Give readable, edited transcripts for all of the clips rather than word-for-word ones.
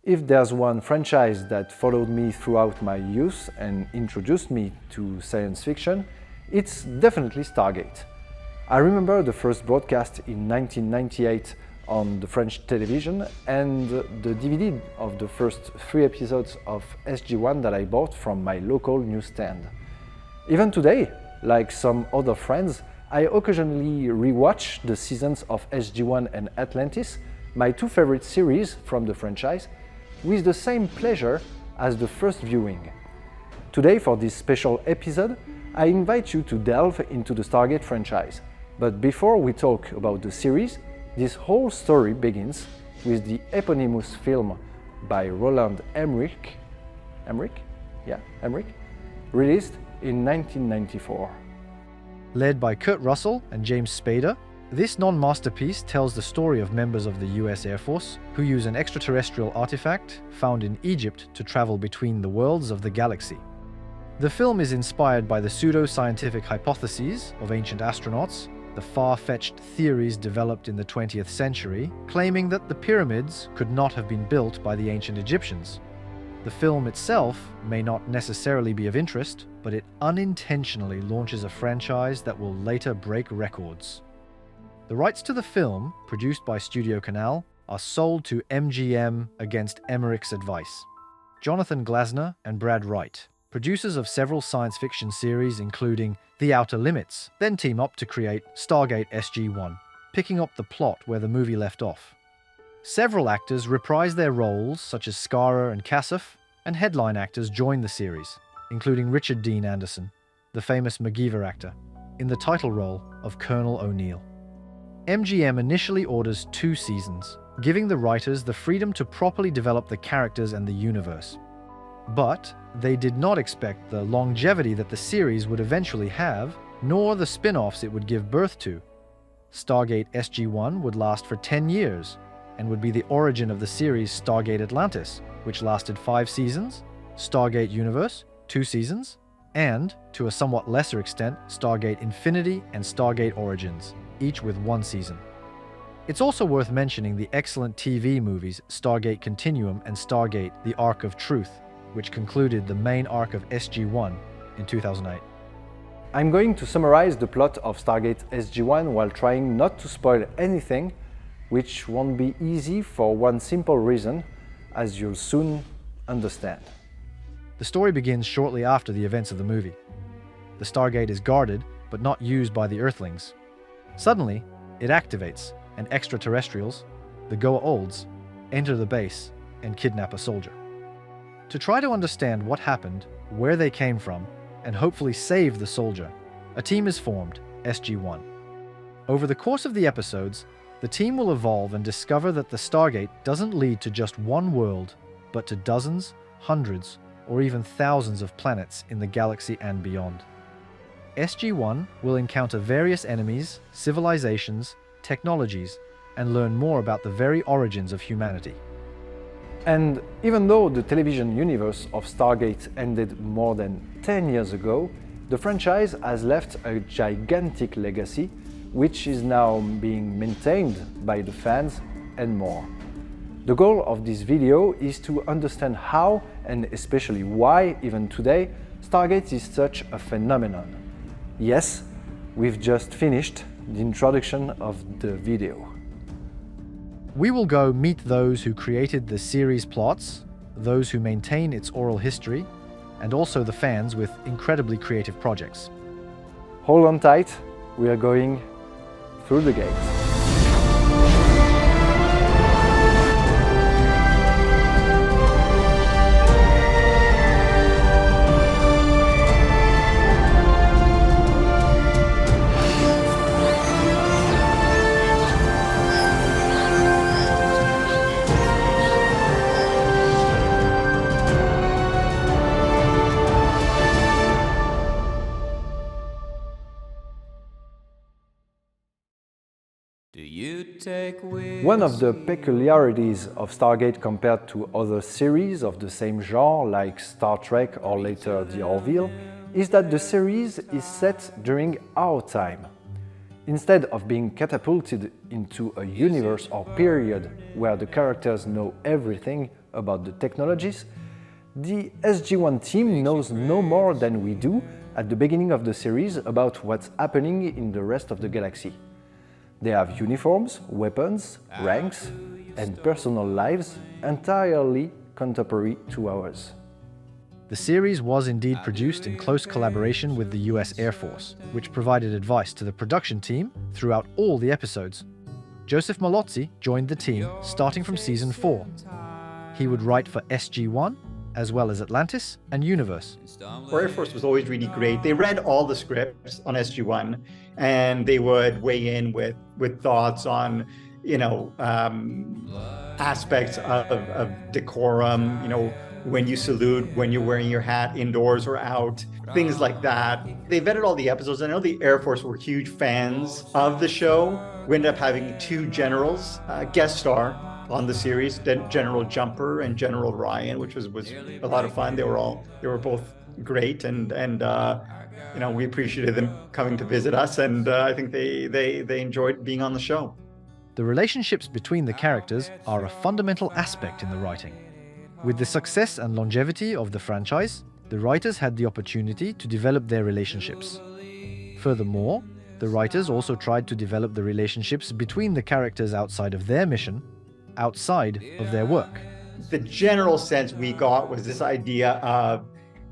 If there's one franchise that followed me throughout my youth and introduced me to science fiction, it's definitely Stargate. I remember the first broadcast in 1998 on the French television and the DVD of the first 3 episodes of SG-1 that I bought from my local newsstand. Even today, like some other friends, I occasionally rewatch the seasons of SG-1 and Atlantis, my 2 favorite series from the franchise, with the same pleasure as the first viewing. Today, for this special episode, I invite you to delve into the Stargate franchise. But before we talk about the series, this whole story begins with the eponymous film by Roland Emmerich, released in 1994. Led by Kurt Russell and James Spader, this non-masterpiece tells the story of members of the US Air Force who use an extraterrestrial artifact found in Egypt to travel between the worlds of the galaxy. The film is inspired by the pseudo-scientific hypotheses of ancient astronauts, the far-fetched theories developed in the 20th century, claiming that the pyramids could not have been built by the ancient Egyptians. The film itself may not necessarily be of interest, but it unintentionally launches a franchise that will later break records. The rights to the film, produced by Studio Canal, are sold to MGM against Emmerich's advice. Jonathan Glasner and Brad Wright, producers of several science fiction series including The Outer Limits, then team up to create Stargate SG-1, picking up the plot where the movie left off. Several actors reprise their roles, such as Skara and Kassav, and headline actors join the series, including Richard Dean Anderson, the famous MacGyver actor, in the title role of Colonel O'Neill. MGM initially orders 2 seasons, giving the writers the freedom to properly develop the characters and the universe. But they did not expect the longevity that the series would eventually have, nor the spin-offs it would give birth to. Stargate SG-1 would last for 10 years, and would be the origin of the series Stargate Atlantis, which lasted 5 seasons, Stargate Universe, 2 seasons, and, to a somewhat lesser extent, Stargate Infinity and Stargate Origins, each with 1 season. It's also worth mentioning the excellent TV movies Stargate Continuum and Stargate The Ark of Truth, which concluded the main arc of SG-1 in 2008. I'm going to summarize the plot of Stargate SG-1 while trying not to spoil anything, which won't be easy for one simple reason, as you'll soon understand. The story begins shortly after the events of the movie. The Stargate is guarded, but not used by the Earthlings. Suddenly, it activates, and extraterrestrials, the Goa'ulds, enter the base and kidnap a soldier. To try to understand what happened, where they came from, and hopefully save the soldier, a team is formed, SG-1. Over the course of the episodes, the team will evolve and discover that the Stargate doesn't lead to just one world, but to dozens, hundreds, or even thousands of planets in the galaxy and beyond. SG-1 will encounter various enemies, civilizations, technologies, and learn more about the very origins of humanity. And even though the television universe of Stargate ended more than 10 years ago, the franchise has left a gigantic legacy, which is now being maintained by the fans and more. The goal of this video is to understand how, and especially why, even today, Stargate is such a phenomenon. Yes, we've just finished the introduction of the video. We will go meet those who created the series plots, those who maintain its oral history, and also the fans with incredibly creative projects. Hold on tight, we are going through the gate. One of the peculiarities of Stargate compared to other series of the same genre like Star Trek or later The Orville is that the series is set during our time. Instead of being catapulted into a universe or period where the characters know everything about the technologies, the SG-1 team knows no more than we do at the beginning of the series about what's happening in the rest of the galaxy. They have uniforms, weapons, ranks, and personal lives entirely contemporary to ours. The series was indeed produced in close collaboration with the US Air Force, which provided advice to the production team throughout all the episodes. Joseph Malozzi joined the team starting from season 4. He would write for SG-1, as well as Atlantis and Universe. Our Air Force was always really great. They read all the scripts on SG-1, and they would weigh in with thoughts on, aspects of decorum, when you salute, when you're wearing your hat indoors or out, things like that. They vetted all the episodes. I know the Air Force were huge fans of the show. We ended up having 2 generals guest star on the series, General Jumper and General Ryan, which was a lot of fun. They were both great, and we appreciated them coming to visit us, and I think they enjoyed being on the show. The relationships between the characters are a fundamental aspect in the writing. With the success and longevity of the franchise, the writers had the opportunity to develop their relationships. Furthermore, the writers also tried to develop the relationships between the characters outside of their mission, outside of their work. The general sense we got was this idea of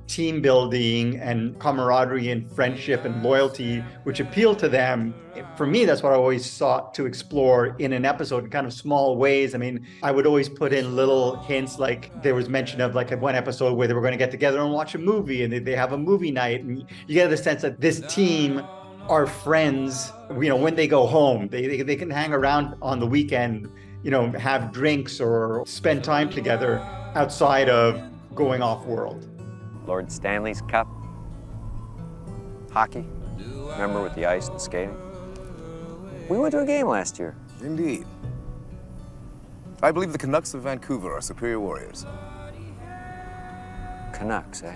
team building and camaraderie and friendship and loyalty, which appealed to them. For me, that's what I always sought to explore in an episode in kind of small ways. I mean, I would always put in little hints, like there was mention of like one episode where they were going to get together and watch a movie, and they have a movie night, and you get the sense that this team are friends. When they go home, they can hang around on the weekend, have drinks or spend time together outside of going off world. Lord Stanley's Cup, hockey, remember, with the ice and skating? We went to a game last year. Indeed. I believe the Canucks of Vancouver are superior warriors. Canucks, eh?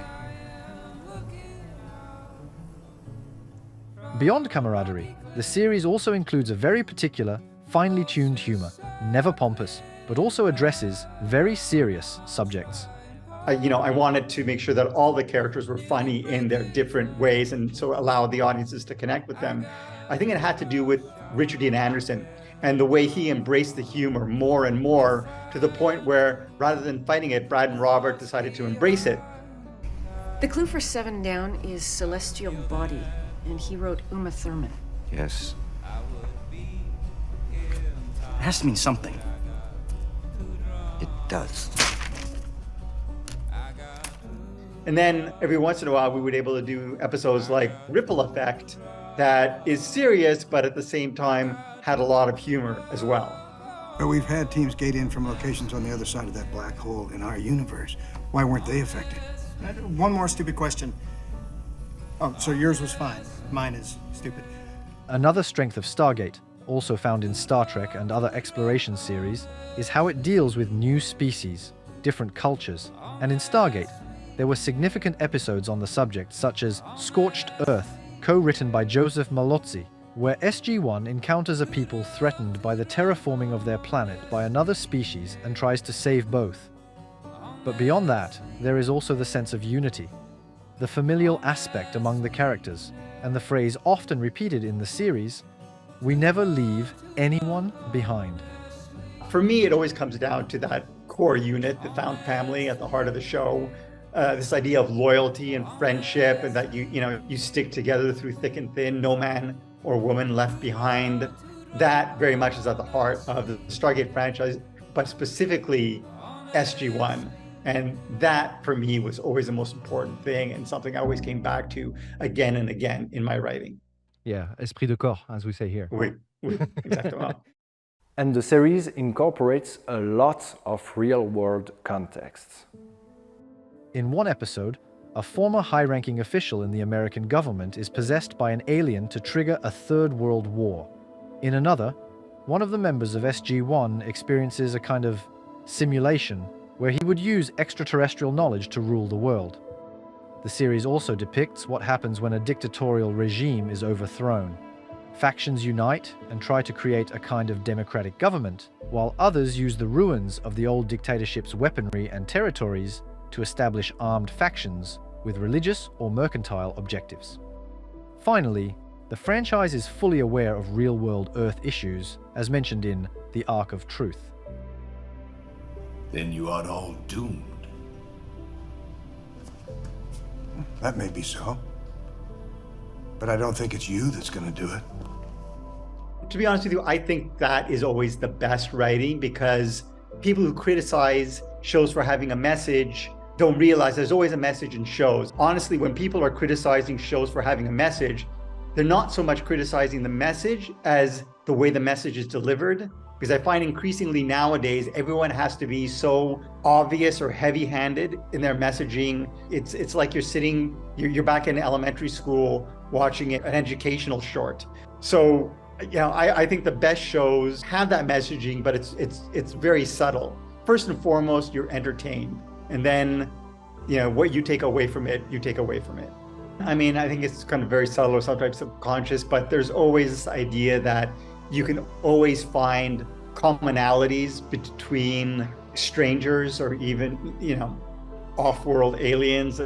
Beyond camaraderie, the series also includes a very particular, finely tuned humor, never pompous, but also addresses very serious subjects. I wanted to make sure that all the characters were funny in their different ways, and so allow the audiences to connect with them. I think it had to do with Richard Dean Anderson and the way he embraced the humor more and more, to the point where, rather than fighting it, Brad and Robert decided to embrace it. The clue for 7 Down is celestial body, and he wrote Uma Thurman. Yes. It has to mean something. It does. And then every once in a while, we would be able to do episodes like Ripple Effect, that is serious, but at the same time had a lot of humor as well. But we've had teams gate in from locations on the other side of that black hole in our universe. Why weren't they affected? One more stupid question. Oh, so yours was fine. Mine is stupid. Another strength of Stargate, also found in Star Trek and other exploration series, is how it deals with new species, different cultures, and in Stargate, there were significant episodes on the subject, such as Scorched Earth, co-written by Joseph Malozzi, where SG-1 encounters a people threatened by the terraforming of their planet by another species and tries to save both. But beyond that, there is also the sense of unity, the familial aspect among the characters, and the phrase often repeated in the series, "We never leave anyone behind." For me, it always comes down to that core unit, the found family at the heart of the show. This idea of loyalty and friendship, and that you stick together through thick and thin, no man or woman left behind. That very much is at the heart of the Stargate franchise, but specifically SG-1. And that, for me, was always the most important thing, and something I always came back to again and again in my writing. Yeah, esprit de corps, as we say here. Oui, exactement. And the series incorporates a lot of real-world contexts. In one episode, a former high-ranking official in the American government is possessed by an alien to trigger a third world war. In another, one of the members of SG-1 experiences a kind of simulation where he would use extraterrestrial knowledge to rule the world. The series also depicts what happens when a dictatorial regime is overthrown. Factions unite and try to create a kind of democratic government, while others use the ruins of the old dictatorship's weaponry and territories to establish armed factions with religious or mercantile objectives. Finally, the franchise is fully aware of real-world Earth issues, as mentioned in The Ark of Truth. Then you are all doomed. That may be so. But I don't think it's you that's gonna do it. To be honest with you, I think that is always the best writing, because people who criticize shows for having a message don't realize there's always a message in shows. Honestly, when people are criticizing shows for having a message, they're not so much criticizing the message as the way the message is delivered. Because I find increasingly nowadays, everyone has to be so obvious or heavy-handed in their messaging. It's like you're back in elementary school watching an educational short. So, I think the best shows have that messaging, but it's very subtle. First and foremost, you're entertained. And then, what you take away from it, you take away from it. I mean, I think it's kind of very subtle or sometimes subconscious, but there's always this idea that you can always find commonalities between strangers or even, off-world aliens,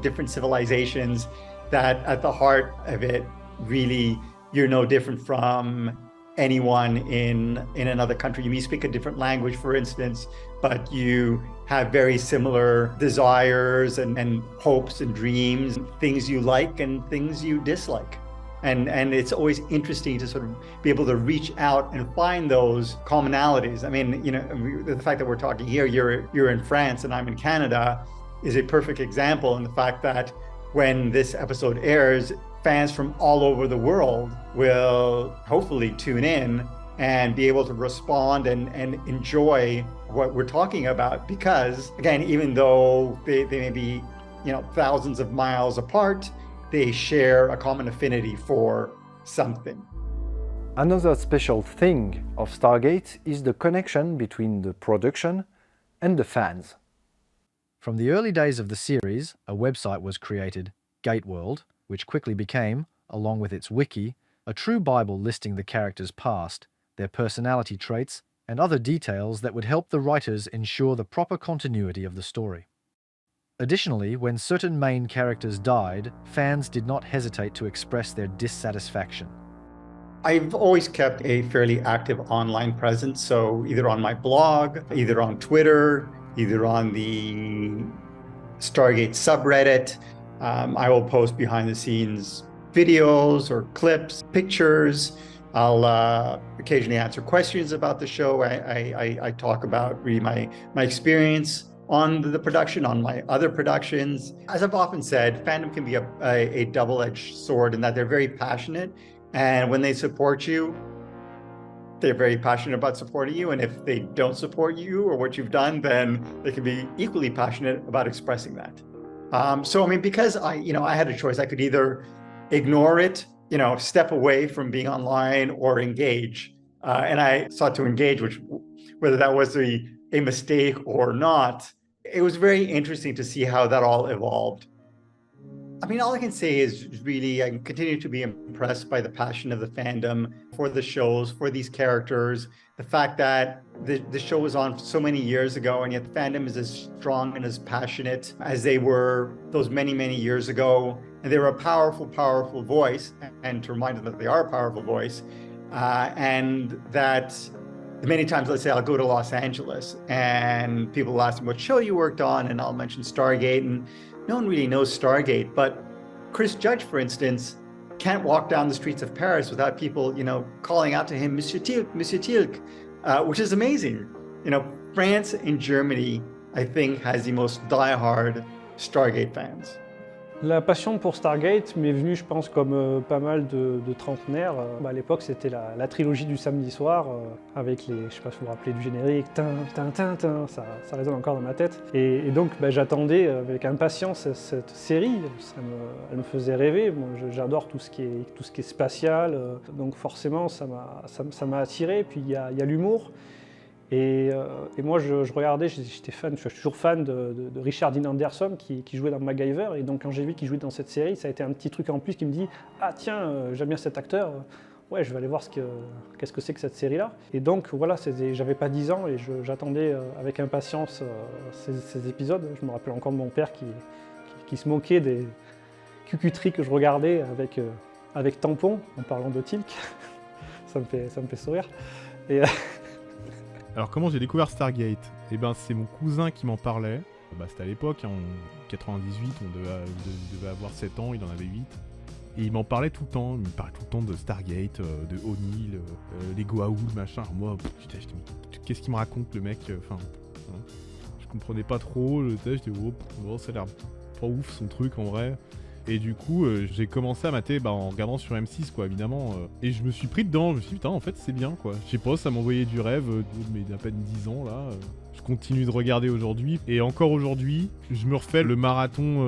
different civilizations, that at the heart of it, really, you're no different from anyone in another country. You may speak a different language, for instance, but you have very similar desires and hopes and dreams, things you like and things you dislike. And it's always interesting to sort of be able to reach out and find those commonalities. I mean, the fact that we're talking here, you're in France and I'm in Canada, is a perfect example in the fact that when this episode airs, fans from all over the world will hopefully tune in and be able to respond and enjoy what we're talking about. Because again, even though they may be, thousands of miles apart, they share a common affinity for something. Another special thing of Stargate is the connection between the production and the fans. From the early days of the series, a website was created, Gateworld, which quickly became, along with its wiki, a true Bible listing the characters' past, their personality traits, and other details that would help the writers ensure the proper continuity of the story. Additionally, when certain main characters died, fans did not hesitate to express their dissatisfaction. I've always kept a fairly active online presence, so either on my blog, either on Twitter, either on the Stargate subreddit. I will post behind-the-scenes videos or clips, pictures. I'll occasionally answer questions about the show. I talk about really my experience on the production, on my other productions. As I've often said, fandom can be a double-edged sword in that they're very passionate, and when they support you, they're very passionate about supporting you, and if they don't support you or what you've done, then they can be equally passionate about expressing that. So I mean, because I had a choice, I could either ignore it, step away from being online, or engage, and I sought to engage, which, whether that was a mistake or not, it was very interesting to see how that all evolved. I mean, all I can say is really I continue to be impressed by the passion of the fandom for the shows, for these characters, the fact that the show was on so many years ago, and yet the fandom is as strong and as passionate as they were those many, many years ago. And they were a powerful, powerful voice, and to remind them that they are a powerful voice, and that many times, let's say I'll go to Los Angeles and people will ask me what show you worked on, and I'll mention Stargate, and no one really knows Stargate. But Chris Judge, for instance, can't walk down the streets of Paris without people, calling out to him, Monsieur Tilk, which is amazing. France and Germany, I think, has the most diehard Stargate fans. La passion pour Stargate m'est venue, je pense, comme pas mal de trentenaires. À l'époque, c'était la trilogie du samedi soir, avec je sais pas si vous vous rappelez du générique, ça résonne encore dans ma tête. Et donc, j'attendais avec impatience cette série. Elle me faisait rêver. Moi, j'adore tout ce qui est spatial, donc forcément, ça m'a attiré. Puis il y a l'humour. Et moi, je regardais, j'étais fan, je suis toujours fan de Richard Dean Anderson qui jouait dans MacGyver. Et donc, quand j'ai vu qu'il jouait dans cette série, ça a été un petit truc en plus qui me dit « Ah tiens, j'aime bien cet acteur, ouais, je vais aller voir qu'est-ce que c'est que cette série-là. Et donc voilà, j'avais pas 10 ans et j'attendais avec impatience ces épisodes. Je me rappelle encore de mon père qui se moquait des cucuteries que je regardais avec tampon, en parlant de Tilk. ça me fait sourire. Et, Alors comment j'ai découvert Stargate? Eh ben c'est mon cousin qui m'en parlait. C'était à l'époque, en 98, on devait avoir 7 ans, il en avait 8. Et il m'en parlait tout le temps, il me parlait tout le temps de Stargate, de O'Neill, les Goa'uld, machin. Alors moi, putain, qu'est-ce qu'il me raconte le mec? Je comprenais pas trop, j'étais ça a l'air pas ouf son truc en vrai. Et du coup, j'ai commencé à mater en regardant sur M6, quoi, évidemment. Et je me suis pris dedans, je me suis dit, putain, en fait, c'est bien, quoi. Je sais pas, ça m'envoyait du rêve, mais d'à peine 10 ans, là. Je continue de regarder aujourd'hui. Et encore aujourd'hui, je me refais le marathon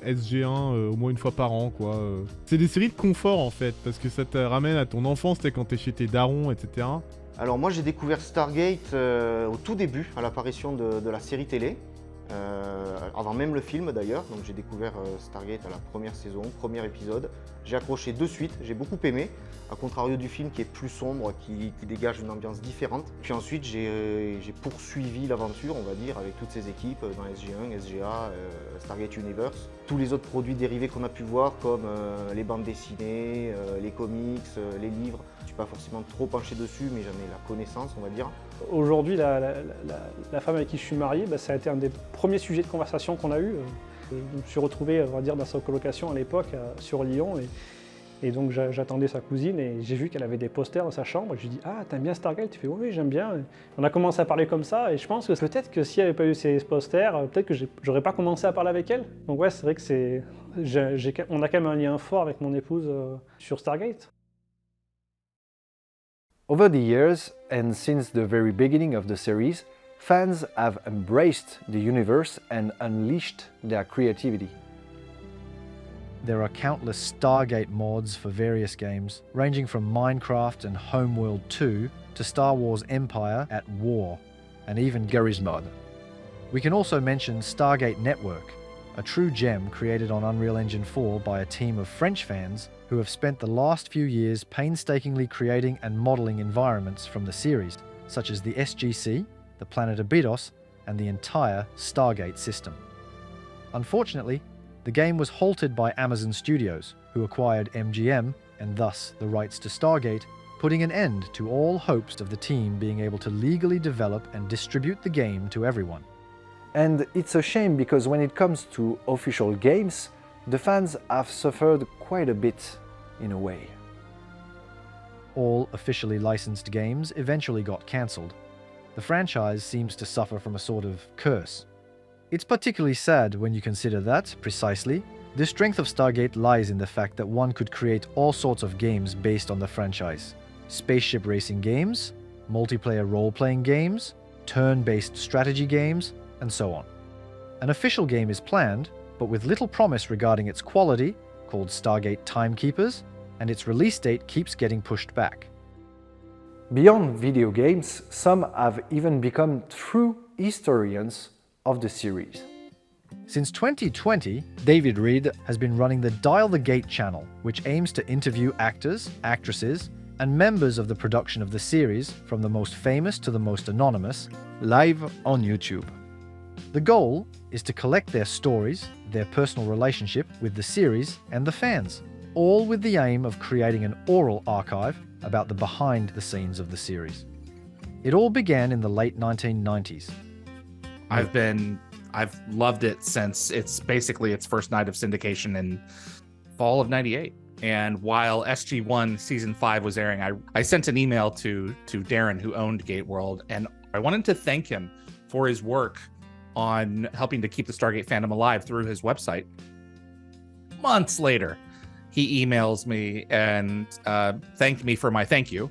SG1 au moins une fois par an, quoi. C'est des séries de confort, en fait, parce que ça te ramène à ton enfance, quand t'es chez tes darons, etc. Alors moi, j'ai découvert Stargate au tout début, à l'apparition de la série télé. Avant même le film d'ailleurs, donc j'ai découvert Stargate à la première saison, premier épisode. J'ai accroché de suite, j'ai beaucoup aimé, à contrario du film qui est plus sombre, qui dégage une ambiance différente. Puis ensuite j'ai poursuivi l'aventure, on va dire, avec toutes ces équipes dans SG1, SGA, Stargate Universe. Tous les autres produits dérivés qu'on a pu voir, comme les bandes dessinées, les comics, les livres. Je ne suis pas forcément trop penché dessus, mais j'en ai la connaissance, on va dire. Aujourd'hui, la femme avec qui je suis marié, ça a été un des premiers sujets de conversation qu'on a eu. Je me suis retrouvé, on va dire, dans sa colocation à l'époque, sur Lyon. Et donc j'attendais sa cousine et j'ai vu qu'elle avait des posters dans sa chambre. Je lui ai dit « Ah, t'aimes bien Stargate ?» Tu fais « Oui, j'aime bien. » On a commencé à parler comme ça et je pense que peut-être que s'il n'y avait pas eu ces posters, peut-être que j'aurais pas commencé à parler avec elle. Donc ouais, c'est vrai que on a quand même un lien fort avec mon épouse sur Stargate. Over the years, and since the very beginning of the series, fans have embraced the universe and unleashed their creativity. There are countless Stargate mods for various games, ranging from Minecraft and Homeworld 2 to Star Wars Empire at War, and even Garry's Mod. We can also mention Stargate Network, a true gem created on Unreal Engine 4 by a team of French fans who have spent the last few years painstakingly creating and modelling environments from the series, such as the SGC, the planet Abydos, and the entire Stargate system. Unfortunately, the game was halted by Amazon Studios, who acquired MGM and thus the rights to Stargate, putting an end to all hopes of the team being able to legally develop and distribute the game to everyone. And it's a shame because when it comes to official games, the fans have suffered quite a bit in a way. All officially licensed games eventually got cancelled. The franchise seems to suffer from a sort of curse. It's particularly sad when you consider that, precisely, the strength of Stargate lies in the fact that one could create all sorts of games based on the franchise. Spaceship racing games, multiplayer role-playing games, turn-based strategy games, and so on. An official game is planned, but with little promise regarding its quality, called Stargate Timekeepers, and its release date keeps getting pushed back. Beyond video games, some have even become true historians of the series. Since 2020, David Reed has been running the Dial the Gate channel, which aims to interview actors, actresses, and members of the production of the series, from the most famous to the most anonymous, live on YouTube. The goal is to collect their stories, their personal relationship with the series and the fans, all with the aim of creating an oral archive about the behind the scenes of the series. It all began in the late 1990s. I've loved it since its first night of syndication in fall of '98. And while SG1 season 5 was airing, I sent an email to Darren, who owned Gate World, and I wanted to thank him for his work on helping to keep the Stargate fandom alive through his website. Months later, he emails me and thanked me for my thank you.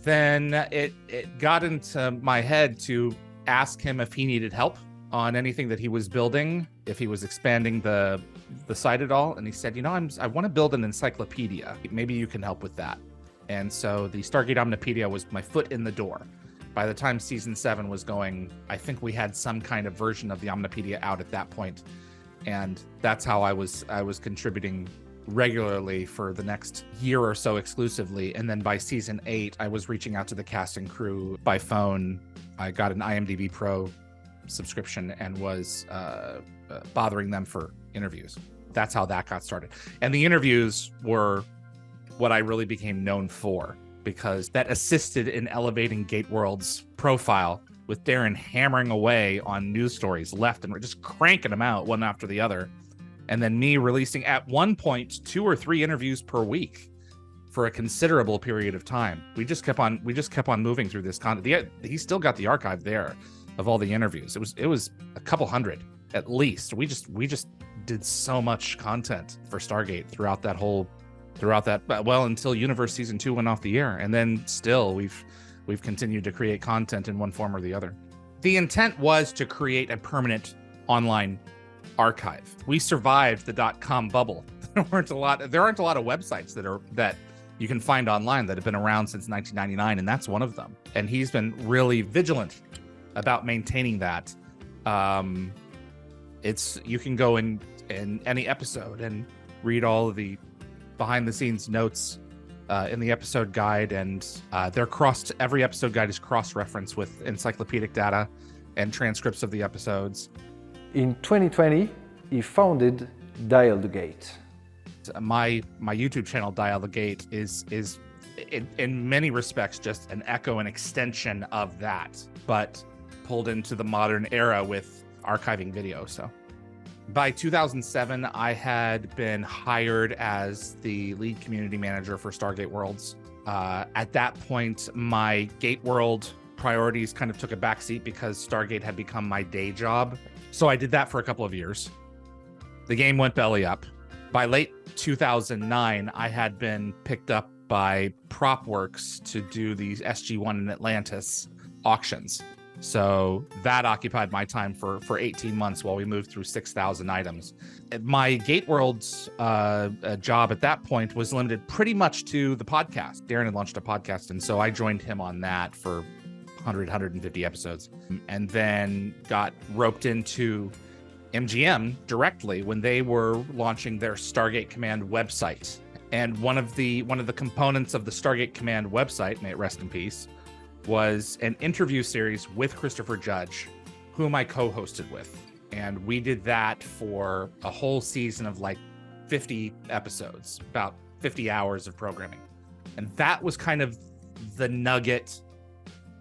Then it got into my head to ask him if he needed help on anything that he was building, if he was expanding the site at all. And he said, I want to build an encyclopedia. Maybe you can help with that. And so the Stargate Omnipedia was my foot in the door. By the time season 7 was going, I think we had some kind of version of the Omnipedia out at that point. And that's how I was contributing regularly for the next year or so exclusively. And then by season 8, I was reaching out to the cast and crew by phone. I got an IMDb Pro subscription and was bothering them for interviews. That's how that got started. And the interviews were what I really became known for, because that assisted in elevating Gateworld's profile, with Darren hammering away on news stories left and right, just cranking them out one after the other. And then me releasing at one point 2 or 3 interviews per week for a considerable period of time. We just kept on moving through this content. He still got the archive there of all the interviews. It was a couple hundred at least. We just did so much content for Stargate throughout that until Universe Season 2 went off the air. And then still we've continued to create content in one form or the other. The intent was to create a permanent online archive. We survived the .com bubble. There aren't a lot of websites that you can find online that have been around since 1999, and that's one of them. And he's been really vigilant about maintaining that. You can go in any episode and read all of the behind the scenes notes in the episode guide, and every episode guide is cross-referenced with encyclopedic data and transcripts of the episodes. In 2020, he founded Dial the Gate. My YouTube channel, Dial the Gate, is in many respects just an echo and extension of that, but pulled into the modern era with archiving video. So by 2007, I had been hired as the lead community manager for Stargate Worlds. At that point, my Gate World priorities kind of took a backseat because Stargate had become my day job. So I did that for a couple of years. The game went belly up. By late 2009, I had been picked up by PropWorks to do the SG-1 and Atlantis auctions. So that occupied my time for 18 months while we moved through 6,000 items. My Gate World's job at that point was limited pretty much to the podcast. Darren had launched a podcast, and so I joined him on that for 150 episodes, and then got roped into MGM directly when they were launching their Stargate Command website. And one of the components of the Stargate Command website, may it rest in peace, was an interview series with Christopher Judge, whom I co-hosted with. And we did that for a whole season of like 50 episodes, about 50 hours of programming. And that was kind of the nugget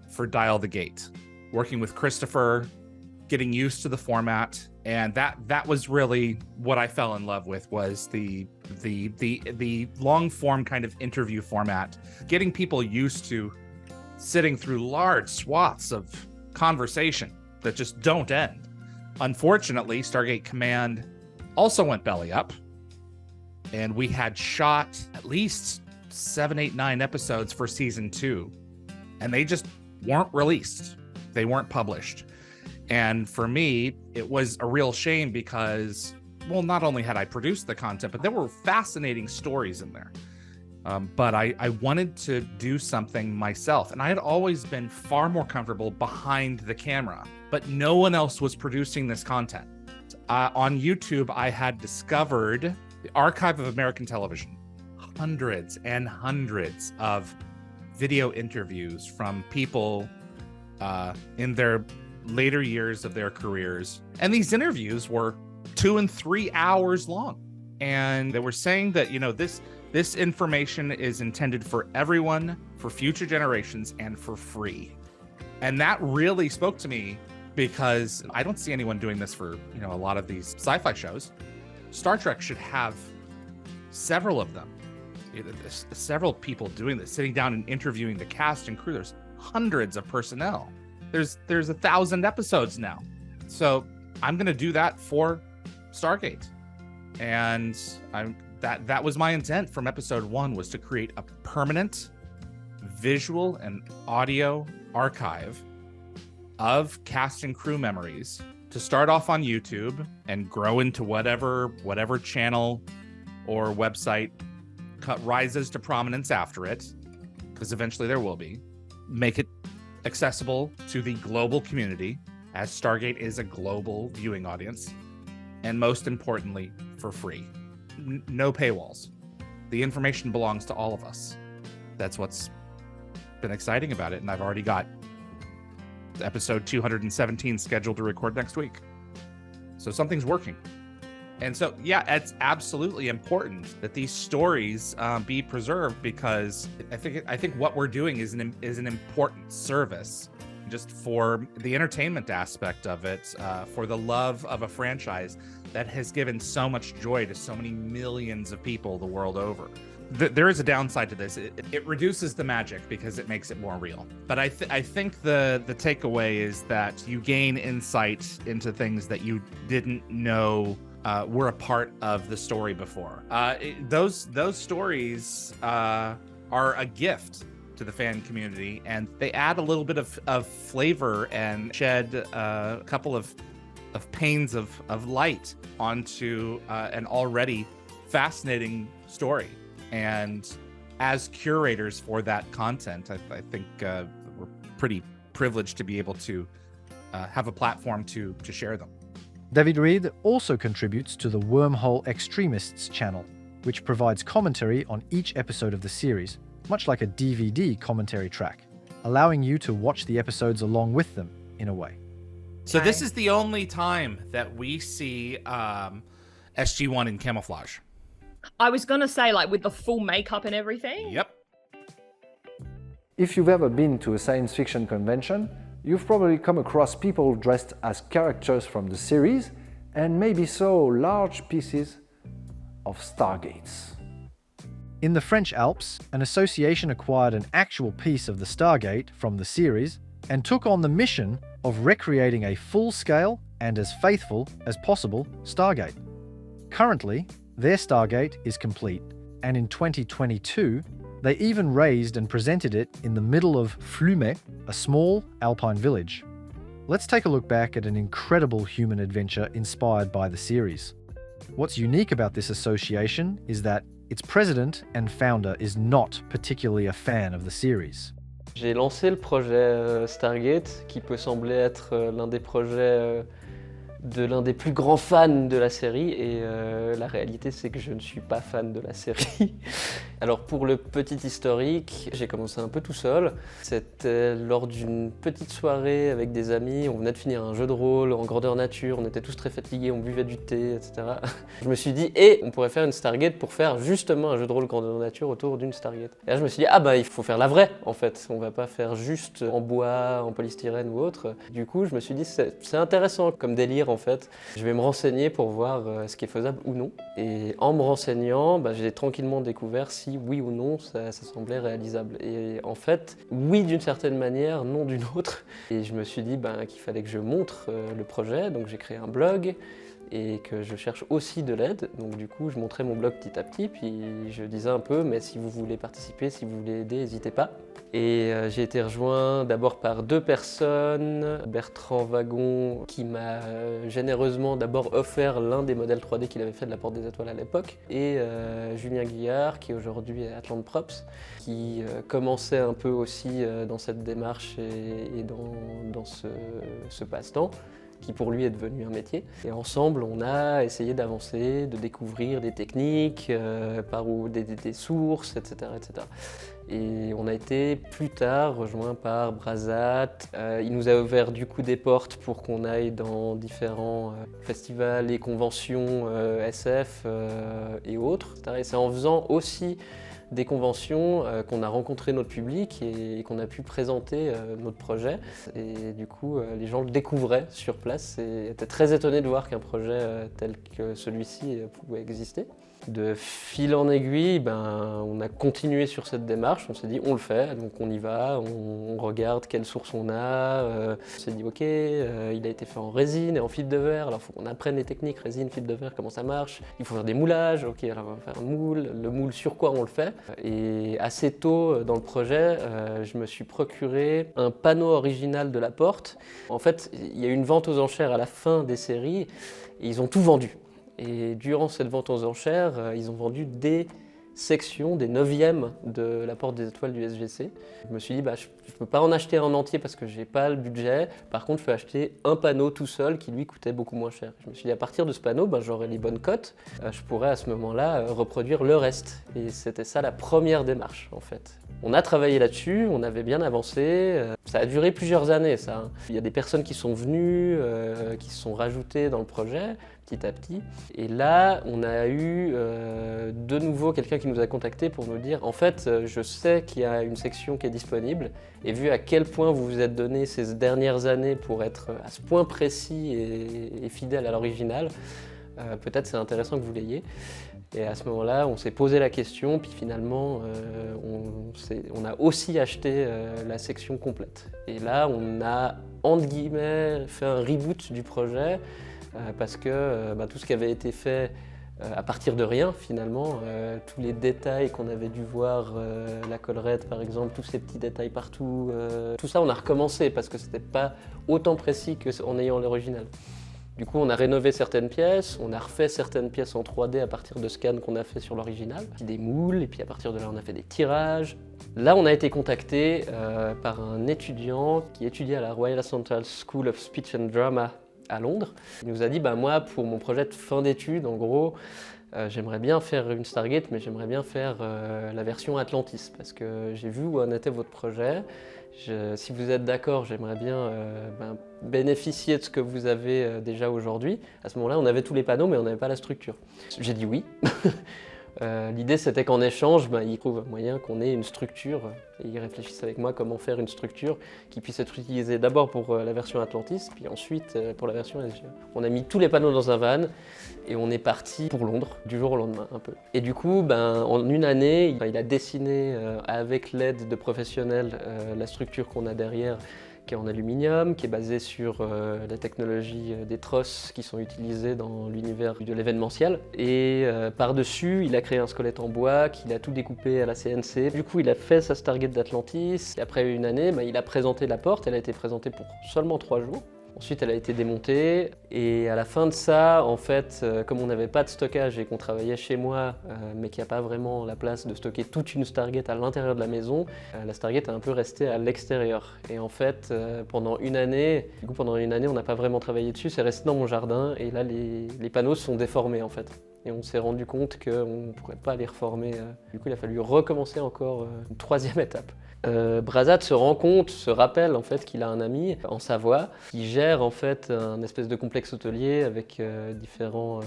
for Dial the Gate, working with Christopher, getting used to the format. And that was really what I fell in love with, was the long form kind of interview format, getting people used to sitting through large swaths of conversation that just don't end. Unfortunately, Stargate Command also went belly up, and we had shot at least 7, 8, 9 episodes for season 2, and they just weren't released. They weren't published. And for me, it was a real shame because, well, not only had I produced the content, but there were fascinating stories in there. But I wanted to do something myself, and I had always been far more comfortable behind the camera, but no one else was producing this content. On YouTube, I had discovered the Archive of American Television, hundreds and hundreds of video interviews from people in their later years of their careers. And these interviews were 2 and 3 hours long. And they were saying that, this information is intended for everyone, for future generations, and for free. And that really spoke to me, because I don't see anyone doing this for, a lot of these sci-fi shows. Star Trek should have several of them. Several people doing this, sitting down and interviewing the cast and crew. There's hundreds of personnel. There's 1,000 episodes now. So I'm going to do that for Stargate. And that was my intent from episode 1, was to create a permanent visual and audio archive of cast and crew memories to start off on YouTube and grow into whatever channel or website rises to prominence after it, because eventually there will be. Make it accessible to the global community, as Stargate is a global viewing audience, and most importantly, for free. no paywalls. The information belongs to all of us. That's what's been exciting about it, and I've already got episode 217 scheduled to record next week. So something's working. And so, yeah, it's absolutely important that these stories be preserved, because I think what we're doing is an important service, just for the entertainment aspect of it, for the love of a franchise that has given so much joy to so many millions of people the world over. There is a downside to this. It reduces the magic because it makes it more real. But I think the takeaway is that you gain insight into things that you didn't know were a part of the story before. Those stories are a gift to the fan community, and they add a little bit of flavor and shed a couple of panes of light onto an already fascinating story. And as curators for that content, I think we're pretty privileged to be able to have a platform to share them. David Reed also contributes to the Wormhole X-tremists channel, which provides commentary on each episode of the series, much like a DVD commentary track, allowing you to watch the episodes along with them in a way. So this is the only time that we see SG-1 in camouflage. I was gonna say, like, with the full makeup and everything. Yep. If you've ever been to a science fiction convention, you've probably come across people dressed as characters from the series and maybe saw large pieces of Stargates. In the French Alps, an association acquired an actual piece of the Stargate from the series and took on the mission of recreating a full-scale and as faithful as possible Stargate. Currently, their Stargate is complete, and in 2022, they even raised and presented it in the middle of Flumet, a small alpine village. Let's take a look back at an incredible human adventure inspired by the series. What's unique about this association is that its president and founder is not particularly a fan of the series. J'ai lancé le projet Stargate, qui peut sembler être l'un des projets de l'un des plus grands fans de la série, et la réalité c'est que je ne suis pas fan de la série. Alors pour le petit historique, j'ai commencé un peu tout seul. C'était lors d'une petite soirée avec des amis, on venait de finir un jeu de rôle en grandeur nature, on était tous très fatigués, on buvait du thé, etc. Je me suis dit, on pourrait faire une Stargate pour faire justement un jeu de rôle grandeur nature autour d'une Stargate. Et là je me suis dit, il faut faire la vraie en fait, on va pas faire juste en bois, en polystyrène ou autre. Du coup je me suis dit, c'est intéressant comme délire en fait. Je vais me renseigner pour voir ce qui est faisable ou non. Et en me renseignant, j'ai tranquillement découvert si oui ou non ça semblait réalisable. Et en fait, oui d'une certaine manière, non d'une autre. Et je me suis dit qu'il fallait que je montre le projet, donc j'ai créé un blog et que je cherche aussi de l'aide. Donc du coup, je montrais mon blog petit à petit, puis je disais un peu, mais si vous voulez participer, si vous voulez aider, n'hésitez pas. Et j'ai été rejoint d'abord par 2 personnes, Bertrand Wagon qui m'a généreusement d'abord offert l'un des modèles 3D qu'il avait fait de la Porte des Étoiles à l'époque, et Julien Guillard qui aujourd'hui est Atlant Props, qui commençait un peu aussi dans cette démarche et dans ce passe-temps, qui pour lui est devenu un métier. Et ensemble, on a essayé d'avancer, de découvrir des techniques, des sources, etc., etc. Et on a été plus tard rejoint par Brazat. Il nous a ouvert du coup des portes pour qu'on aille dans différents festivals et conventions SF et autres. Et c'est en faisant aussi des conventions qu'on a rencontré notre public et qu'on a pu présenter notre projet. Et du coup, les gens le découvraient sur place et étaient très étonnés de voir qu'un projet tel que celui-ci pouvait exister. De fil en aiguille, on a continué sur cette démarche, on s'est dit on le fait, donc on y va, on regarde quelles sources on a, on s'est dit ok, il a été fait en résine et en fibre de verre, alors il faut qu'on apprenne les techniques, résine, fibre de verre, comment ça marche, il faut faire des moulages, ok, alors on va faire un moule, le moule sur quoi on le fait. Et assez tôt dans le projet, je me suis procuré un panneau original de la porte. En fait, il y a eu une vente aux enchères à la fin des séries et ils ont tout vendu. Et durant cette vente aux enchères, ils ont vendu des section des 9e de la porte des étoiles du SVC. Je me suis dit, je ne peux pas en acheter un entier parce que j'ai pas le budget. Par contre, je peux acheter un panneau tout seul qui lui coûtait beaucoup moins cher. Je me suis dit, à partir de ce panneau, j'aurai les bonnes cotes. Je pourrais à ce moment-là reproduire le reste. Et c'était ça la première démarche en fait. On a travaillé là-dessus, on avait bien avancé. Ça a duré plusieurs années ça. Hein. Il y a des personnes qui sont venues, qui se sont rajoutées dans le projet petit à petit. Et là, on a eu de nouveau quelqu'un qui nous a contacté pour nous dire en fait, je sais qu'il y a une section qui est disponible et vu à quel point vous vous êtes donné ces dernières années pour être à ce point précis et fidèle à l'original, peut-être c'est intéressant que vous l'ayez. Et à ce moment-là, on s'est posé la question, puis finalement, on a aussi acheté la section complète. Et là, on a, entre guillemets, fait un reboot du projet, parce que tout ce qui avait été fait à partir de rien, finalement, tous les détails qu'on avait dû voir, la collerette par exemple, tous ces petits détails partout, tout ça, on a recommencé, parce que c'était pas autant précis qu'en ayant l'original. Du coup, on a rénové certaines pièces, on a refait certaines pièces en 3D à partir de scans qu'on a fait sur l'original, puis des moules, et puis à partir de là, on a fait des tirages. Là, on a été contacté par un étudiant qui étudiait à la Royal Central School of Speech and Drama à Londres. Il nous a dit, moi, pour mon projet de fin d'études, en gros, j'aimerais bien faire une Stargate, mais j'aimerais bien faire la version Atlantis, parce que j'ai vu où en était votre projet. Si vous êtes d'accord, j'aimerais bien bénéficier de ce que vous avez déjà aujourd'hui. À ce moment-là, on avait tous les panneaux, mais on n'avait pas la structure. J'ai dit oui. L'idée, c'était qu'en échange, il trouve un moyen qu'on ait une structure, et ils réfléchissent avec moi comment faire une structure qui puisse être utilisée d'abord pour la version Atlantis, puis ensuite pour la version SGE. On a mis tous les panneaux dans un van, et on est parti pour Londres, du jour au lendemain, un peu. Et du coup, en une année, il a dessiné, avec l'aide de professionnels, la structure qu'on a derrière, qui est en aluminium, qui est basée sur la technologie des trosses qui sont utilisées dans l'univers de l'événementiel. Et par-dessus, il a créé un squelette en bois qu'il a tout découpé à la CNC. Du coup, il a fait sa Stargate d'Atlantis. Et après une année, il a présenté la porte. Elle a été présentée pour seulement 3 jours. Ensuite, elle a été démontée et à la fin de ça, en fait, comme on n'avait pas de stockage et qu'on travaillait chez moi, mais qu'il n'y a pas vraiment la place de stocker toute une Stargate à l'intérieur de la maison, la Stargate est un peu restée à l'extérieur. Et en fait, pendant une année, on n'a pas vraiment travaillé dessus, c'est resté dans mon jardin et là, les panneaux se sont déformés en fait. Et on s'est rendu compte qu'on ne pourrait pas les reformer. Du coup, il a fallu recommencer encore une 3e étape. Brazat se rappelle en fait qu'il a un ami en Savoie qui gère en fait un espèce de complexe hôtelier avec différents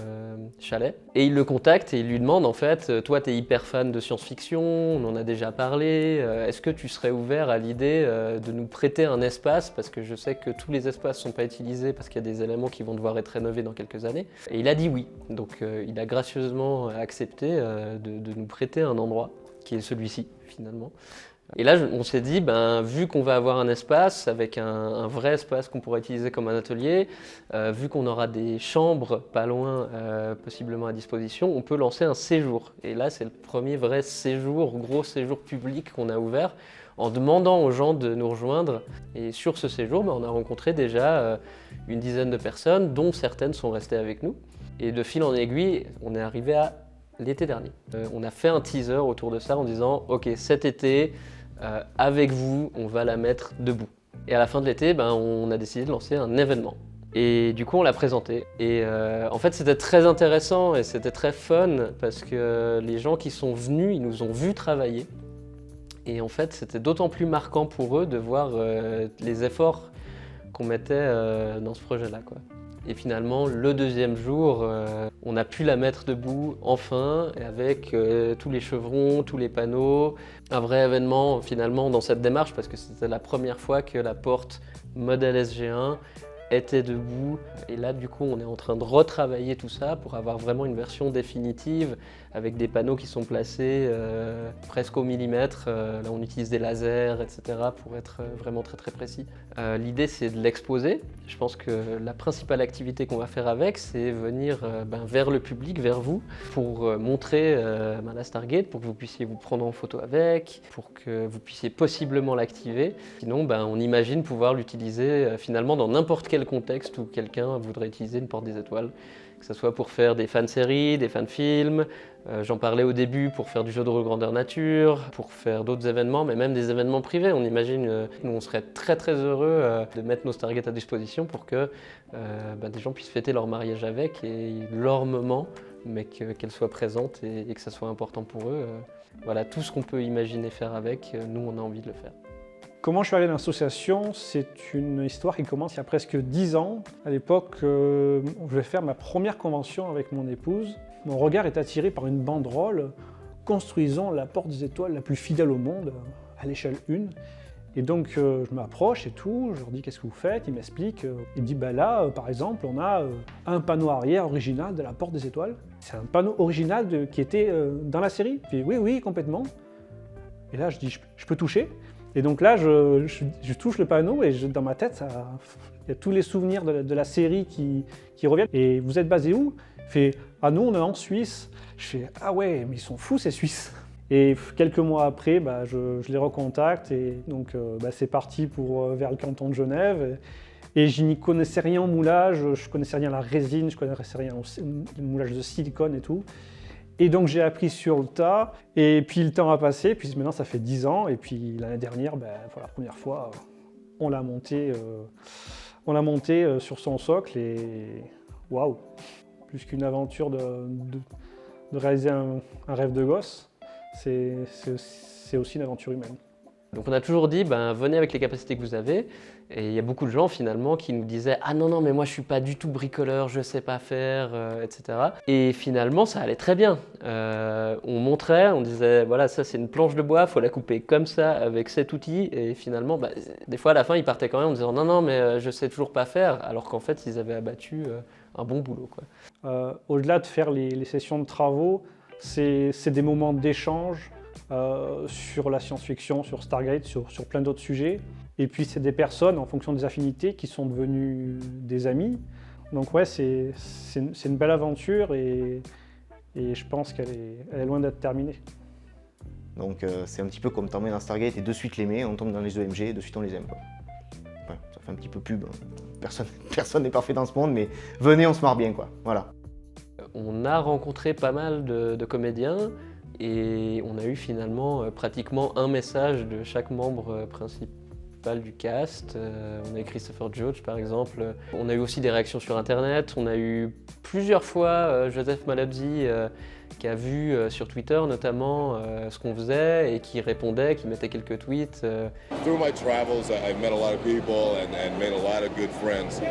chalets. Et il le contacte et il lui demande en fait, toi t'es hyper fan de science-fiction, on en a déjà parlé, est-ce que tu serais ouvert à l'idée de nous prêter un espace parce que je sais que tous les espaces sont pas utilisés parce qu'il y a des éléments qui vont devoir être rénovés dans quelques années. Et il a dit oui, donc il a gracieusement accepté de nous prêter un endroit qui est celui-ci finalement. Et là, on s'est dit, vu qu'on va avoir un espace, avec un vrai espace qu'on pourra utiliser comme un atelier, vu qu'on aura des chambres pas loin, possiblement à disposition, on peut lancer un séjour. Et là, c'est le premier vrai séjour, gros séjour public qu'on a ouvert, en demandant aux gens de nous rejoindre. Et sur ce séjour, on a rencontré déjà une dizaine de personnes, dont certaines sont restées avec nous. Et de fil en aiguille, on est arrivé à l'été dernier. On a fait un teaser autour de ça en disant « Ok, cet été, avec vous, on va la mettre debout ». Et à la fin de l'été, on a décidé de lancer un événement. Et du coup, on l'a présenté. Et en fait, c'était très intéressant et c'était très fun parce que les gens qui sont venus, ils nous ont vus travailler. Et en fait, c'était d'autant plus marquant pour eux de voir les efforts qu'on mettait dans ce projet-là, quoi. Et finalement, le deuxième jour, on a pu la mettre debout, enfin, avec tous les chevrons, tous les panneaux. Un vrai événement, finalement, dans cette démarche, parce que c'était la première fois que la porte modèle SG1 était debout. Et là, du coup, on est en train de retravailler tout ça pour avoir vraiment une version définitive, avec des panneaux qui sont placés presque au millimètre. Là, on utilise des lasers, etc., pour être vraiment très très précis. L'idée, c'est de l'exposer. Je pense que la principale activité qu'on va faire avec, c'est venir vers le public, vers vous, pour montrer la Stargate, pour que vous puissiez vous prendre en photo avec, pour que vous puissiez possiblement l'activer. Sinon, on imagine pouvoir l'utiliser finalement dans n'importe quel quel contexte où quelqu'un voudrait utiliser une porte des étoiles, que ce soit pour faire des fan-séries, des fan-films, j'en parlais au début pour faire du jeu de rôle grandeur nature, pour faire d'autres événements, mais même des événements privés. On imagine, nous on serait très très heureux de mettre nos Stargate à disposition pour que des gens puissent fêter leur mariage avec et leur moment, mais qu'elle soit présente et que ça soit important pour eux. Voilà, tout ce qu'on peut imaginer faire avec, nous on a envie de le faire. Comment je suis allé dans l'association, c'est une histoire qui commence il y a presque 10 ans. À l'époque, je vais faire ma première convention avec mon épouse. Mon regard est attiré par une banderole « Construisons la porte des étoiles la plus fidèle au monde » à l'échelle 1. Et donc je m'approche et tout, je leur dis « Qu'est-ce que vous faites ?» Ils m'expliquent. Il dit là, par exemple, on a un panneau arrière original de la porte des étoiles. C'est un panneau original qui était dans la série. Je dis « Oui, complètement. » Et là, je dis « Je peux toucher ?» Et donc là, je touche le panneau et dans ma tête, il y a tous les souvenirs de la série qui reviennent. Et vous êtes basé où? Il fait « Ah, nous, on est en Suisse. » Je fais « Ah ouais, mais ils sont fous, ces Suisses. » Et quelques mois après, je les recontacte et donc c'est parti vers le canton de Genève. Et je n'y connaissais rien au moulage, je connaissais rien à la résine, je connaissais rien au moulage de silicone et tout. Et donc j'ai appris sur le tas, et puis le temps a passé, puis maintenant ça fait 10 ans, et puis l'année dernière, pour la première fois, on l'a monté sur son socle, et waouh! Plus qu'une aventure de réaliser un rêve de gosse, c'est aussi une aventure humaine. Donc on a toujours dit, venez avec les capacités que vous avez, et il y a beaucoup de gens finalement qui nous disaient « Ah non, mais moi je suis pas du tout bricoleur, je sais pas faire, etc. » Et finalement ça allait très bien. On montrait, on disait « Voilà, ça c'est une planche de bois, faut la couper comme ça avec cet outil. » Et finalement, des fois à la fin ils partaient quand même en disant « Non, mais je sais toujours pas faire. » Alors qu'en fait ils avaient abattu un bon boulot, quoi. Au-delà de faire les sessions de travaux, c'est des moments d'échange sur la science-fiction, sur Stargate, sur plein d'autres sujets. Et puis c'est des personnes, en fonction des affinités, qui sont devenues des amis. Donc ouais, c'est une belle aventure et je pense qu'elle est loin d'être terminée. Donc c'est un petit peu comme t'emmènes dans Stargate et de suite l'aimer, on tombe dans les EMG et de suite on les aime, quoi. Ouais, ça fait un petit peu pub, personne n'est parfait dans ce monde, mais venez, on se marre bien, quoi. Voilà. On a rencontré pas mal de comédiens et on a eu finalement pratiquement un message de chaque membre principal du cast. On a eu Christopher Judge par exemple. On a eu aussi des réactions sur internet. On a eu plusieurs fois Joseph Malabzi qui a vu sur Twitter notamment ce qu'on faisait et qui répondait, qui mettait quelques tweets. Through my travels, I've met a lot of people and made a lot of good friends.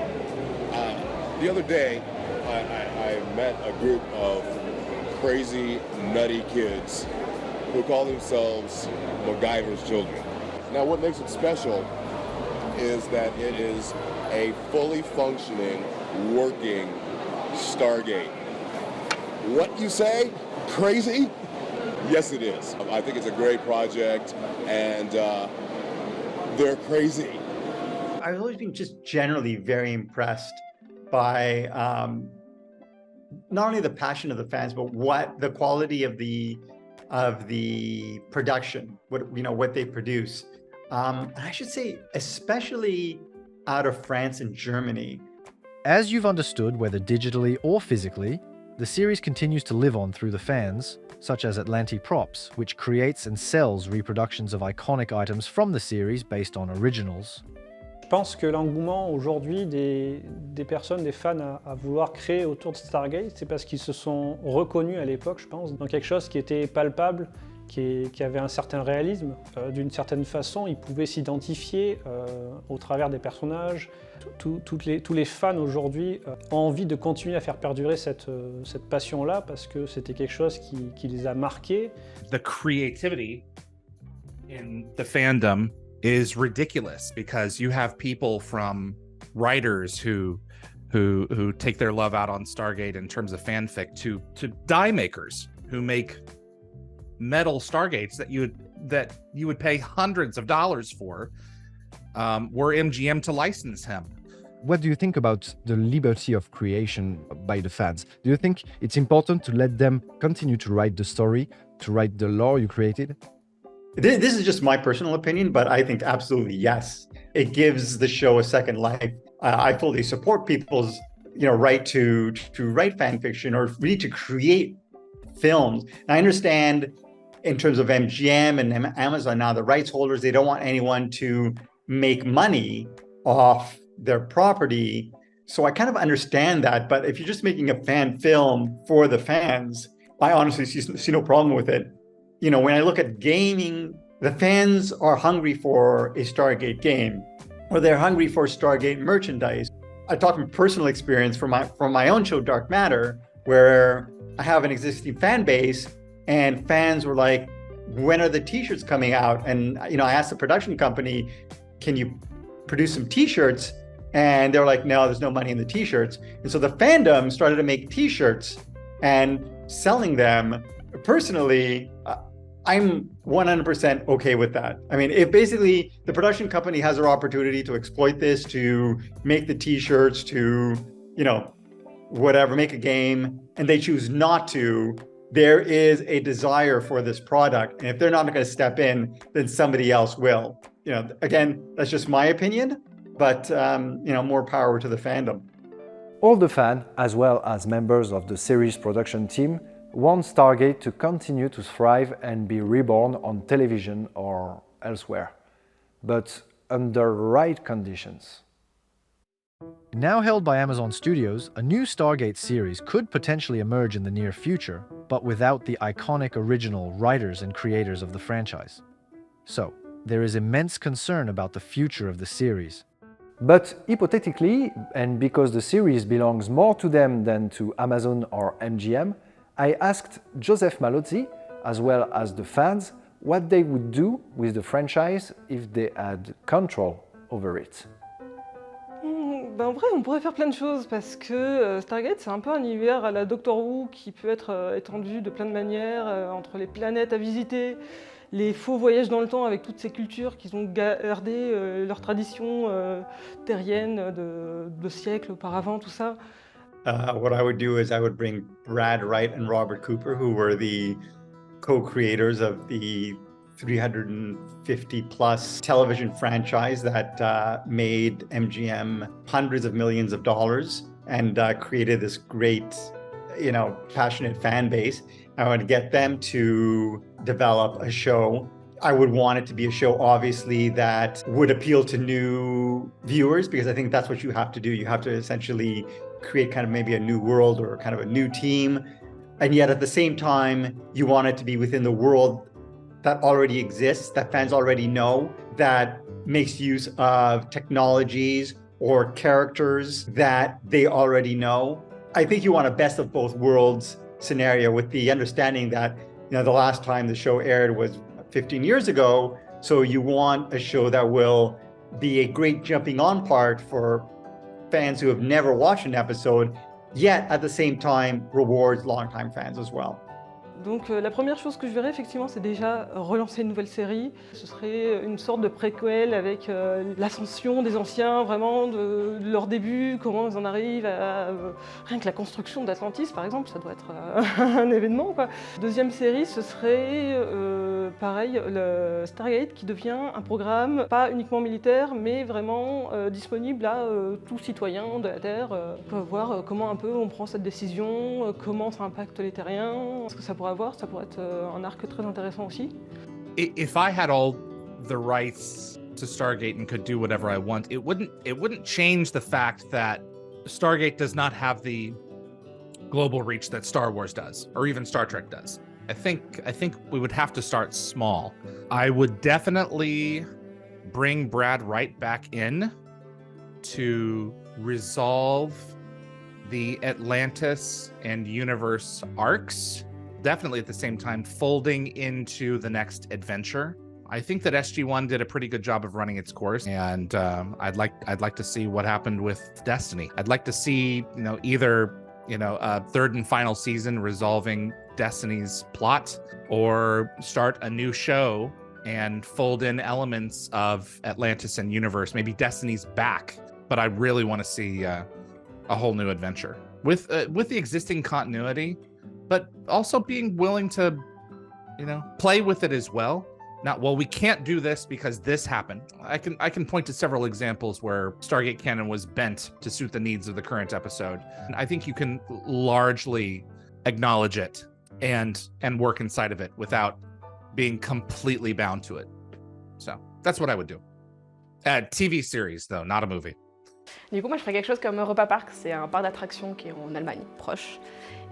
The other day, I met a group of crazy, nutty kids who call themselves MacGyver's children. Now, what makes it special is that it is a fully functioning, working Stargate. What you say? Crazy? Yes, it is. I think it's a great project, and they're crazy. I've always been just generally very impressed by not only the passion of the fans, but what the quality of the production, what they produce. And I should say, especially out of France and Germany. As you've understood, whether digitally or physically, the series continues to live on through the fans, such as Atlantic Props, which creates and sells reproductions of iconic items from the series based on originals. Je pense que l'engouement aujourd'hui des personnes, des fans à vouloir créer autour de Stargate, c'est parce qu'ils se sont reconnus à l'époque, je pense, dans quelque chose qui était palpable, qui avait un certain réalisme. D'une certaine façon, ils pouvaient s'identifier au travers des personnages. Tous les fans aujourd'hui ont envie de continuer à faire perdurer cette passion-là parce que c'était quelque chose qui les a marqués. The creativity in the fandom is ridiculous because you have people from writers who take their love out on Stargate in terms of fanfic to die makers who make metal Stargates that you would pay hundreds of dollars for. Were MGM to license him. What do you think about the liberty of creation by the fans? Do you think it's important to let them continue to write the story, to write the lore you created? This is just my personal opinion, but I think absolutely yes. It gives the show a second life. I fully support people's, right to write fan fiction or really to create films. And I understand in terms of MGM and Amazon now, the rights holders, they don't want anyone to make money off their property. So I kind of understand that. But if you're just making a fan film for the fans, I honestly see no problem with it. When I look at gaming, the fans are hungry for a Stargate game, or they're hungry for Stargate merchandise. I talk from personal experience from my own show, Dark Matter, where I have an existing fan base, and fans were like, when are the t-shirts coming out? And I asked the production company, can you produce some t-shirts? And they were like, no, there's no money in the t-shirts. And so the fandom started to make t-shirts and selling them. Personally, I'm 100% okay with that. I mean, if basically the production company has their opportunity to exploit this, to make the t-shirts, to, whatever, make a game, and they choose not to, there is a desire for this product. And if they're not going to step in, then somebody else will. Again, that's just my opinion, but, more power to the fandom. All the fans, as well as members of the series production team, want Stargate to continue to thrive and be reborn on television or elsewhere, but under right conditions. Now held by Amazon Studios, a new Stargate series could potentially emerge in the near future, but without the iconic original writers and creators of the franchise. So, there is immense concern about the future of the series. But hypothetically, and because the series belongs more to them than to Amazon or MGM, I asked Joseph Malozzi, as well as the fans, what they would do with the franchise if they had control over it. En vrai, on pourrait faire plein de choses parce que Stargate, c'est un peu un univers à la Doctor Who qui peut être étendu de plein de manières, entre les planètes à visiter, les faux voyages dans le temps avec toutes ces cultures qui ont gardé leurs traditions terriennes de siècles auparavant, tout ça. What I would do is I would bring Brad Wright and Robert Cooper, who were the co-creators of the 350 plus television franchise that made MGM hundreds of millions of dollars and created this great, passionate fan base. I would get them to develop a show. I would want it to be a show, obviously, that would appeal to new viewers, because I think that's what you have to do. You have to essentially create kind of maybe a new world or kind of a new team. And yet at the same time, you want it to be within the world that already exists, that fans already know, that makes use of technologies or characters that they already know. I think you want a best of both worlds scenario, with the understanding that, the last time the show aired was 15 years ago. So you want a show that will be a great jumping on part for fans who have never watched an episode, yet at the same time rewards longtime fans as well. Donc la première chose que je verrais effectivement, c'est déjà relancer une nouvelle série. Ce serait une sorte de préquel avec l'ascension des anciens, vraiment de leur début, comment ils en arrivent à... rien que la construction d'Atlantis par exemple, ça doit être un événement, quoi. Deuxième série, ce serait pareil, le Stargate qui devient un programme pas uniquement militaire, mais vraiment disponible à tout citoyen de la Terre. On peut voir comment un peu on prend cette décision, comment ça impacte les terriens, ce que ça pourrait avoir, ça pourrait être un arc très intéressant aussi. If I had all the rights to Stargate and could do whatever I want, it wouldn't change the fact that Stargate does not have the global reach that Star Wars does, or even Star Trek does. I think we would have to start small. I would definitely bring Brad Wright back in to resolve the Atlantis and universe arcs, definitely at the same time folding into the next adventure. I think that SG-1 did a pretty good job of running its course, and I'd like to see what happened with Destiny. I'd like to see, either a third and final season resolving Destiny's plot, or start a new show and fold in elements of Atlantis and universe. Maybe Destiny's back, but I really want to see a whole new adventure with the existing continuity, but also being willing to, play with it as well. Not, well, we can't do this because this happened. I can point to several examples where Stargate canon was bent to suit the needs of the current episode. And I think you can largely acknowledge it and work inside of it without being completely bound to it. So that's what I would do. A TV series, though, not a movie. Du coup, moi, je ferais quelque chose comme Europa Park. C'est un parc d'attractions qui est en Allemagne, proche,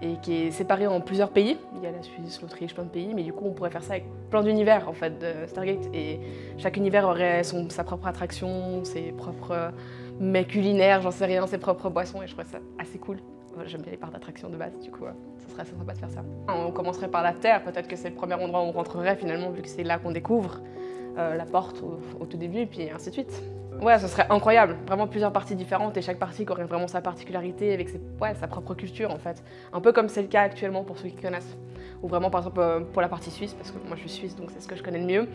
et qui est séparé en plusieurs pays. Il y a la Suisse, l'Autriche, plein de pays, mais du coup, on pourrait faire ça avec plein d'univers, en fait, de Stargate. Et chaque univers aurait sa propre attraction, ses propres mets culinaires, j'en sais rien, ses propres boissons, et je trouve ça assez cool. J'aime bien les parcs d'attractions de base, du coup, ça serait assez sympa de faire ça. On commencerait par la Terre, peut-être que c'est le premier endroit où on rentrerait, finalement, vu que c'est là qu'on découvre la porte au tout début, et puis ainsi de suite. Ouais, ce serait incroyable. Vraiment plusieurs parties différentes et chaque partie qui aurait vraiment sa particularité avec sa propre culture en fait. Un peu comme c'est le cas actuellement pour ceux qui connaissent. Ou vraiment par exemple pour la partie suisse, parce que moi je suis suisse donc c'est ce que je connais le mieux.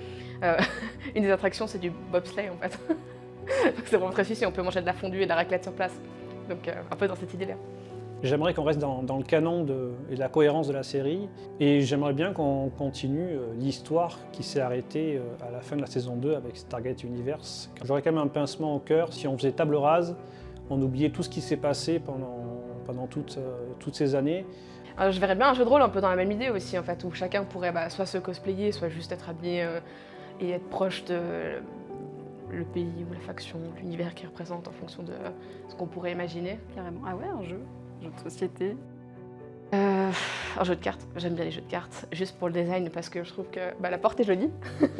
Une des attractions c'est du bobsleigh en fait. Donc c'est vraiment très suisse et on peut manger de la fondue et de la raclette sur place. Donc un peu dans cette idée-là. J'aimerais qu'on reste dans le canon et la cohérence de la série, et j'aimerais bien qu'on continue l'histoire qui s'est arrêtée à la fin de la saison 2 avec Stargate Universe. J'aurais quand même un pincement au cœur si on faisait table rase, on oubliait tout ce qui s'est passé pendant toutes ces années. Je verrais bien un jeu de rôle un peu dans la même idée aussi, en fait, où chacun pourrait soit se cosplayer, soit juste être habillé et être proche de le pays ou la faction, l'univers qu'il représente en fonction de ce qu'on pourrait imaginer. Carrément. Ah ouais, un jeu de société. Un jeu de cartes, j'aime bien les jeux de cartes, juste pour le design parce que je trouve que la porte est jolie,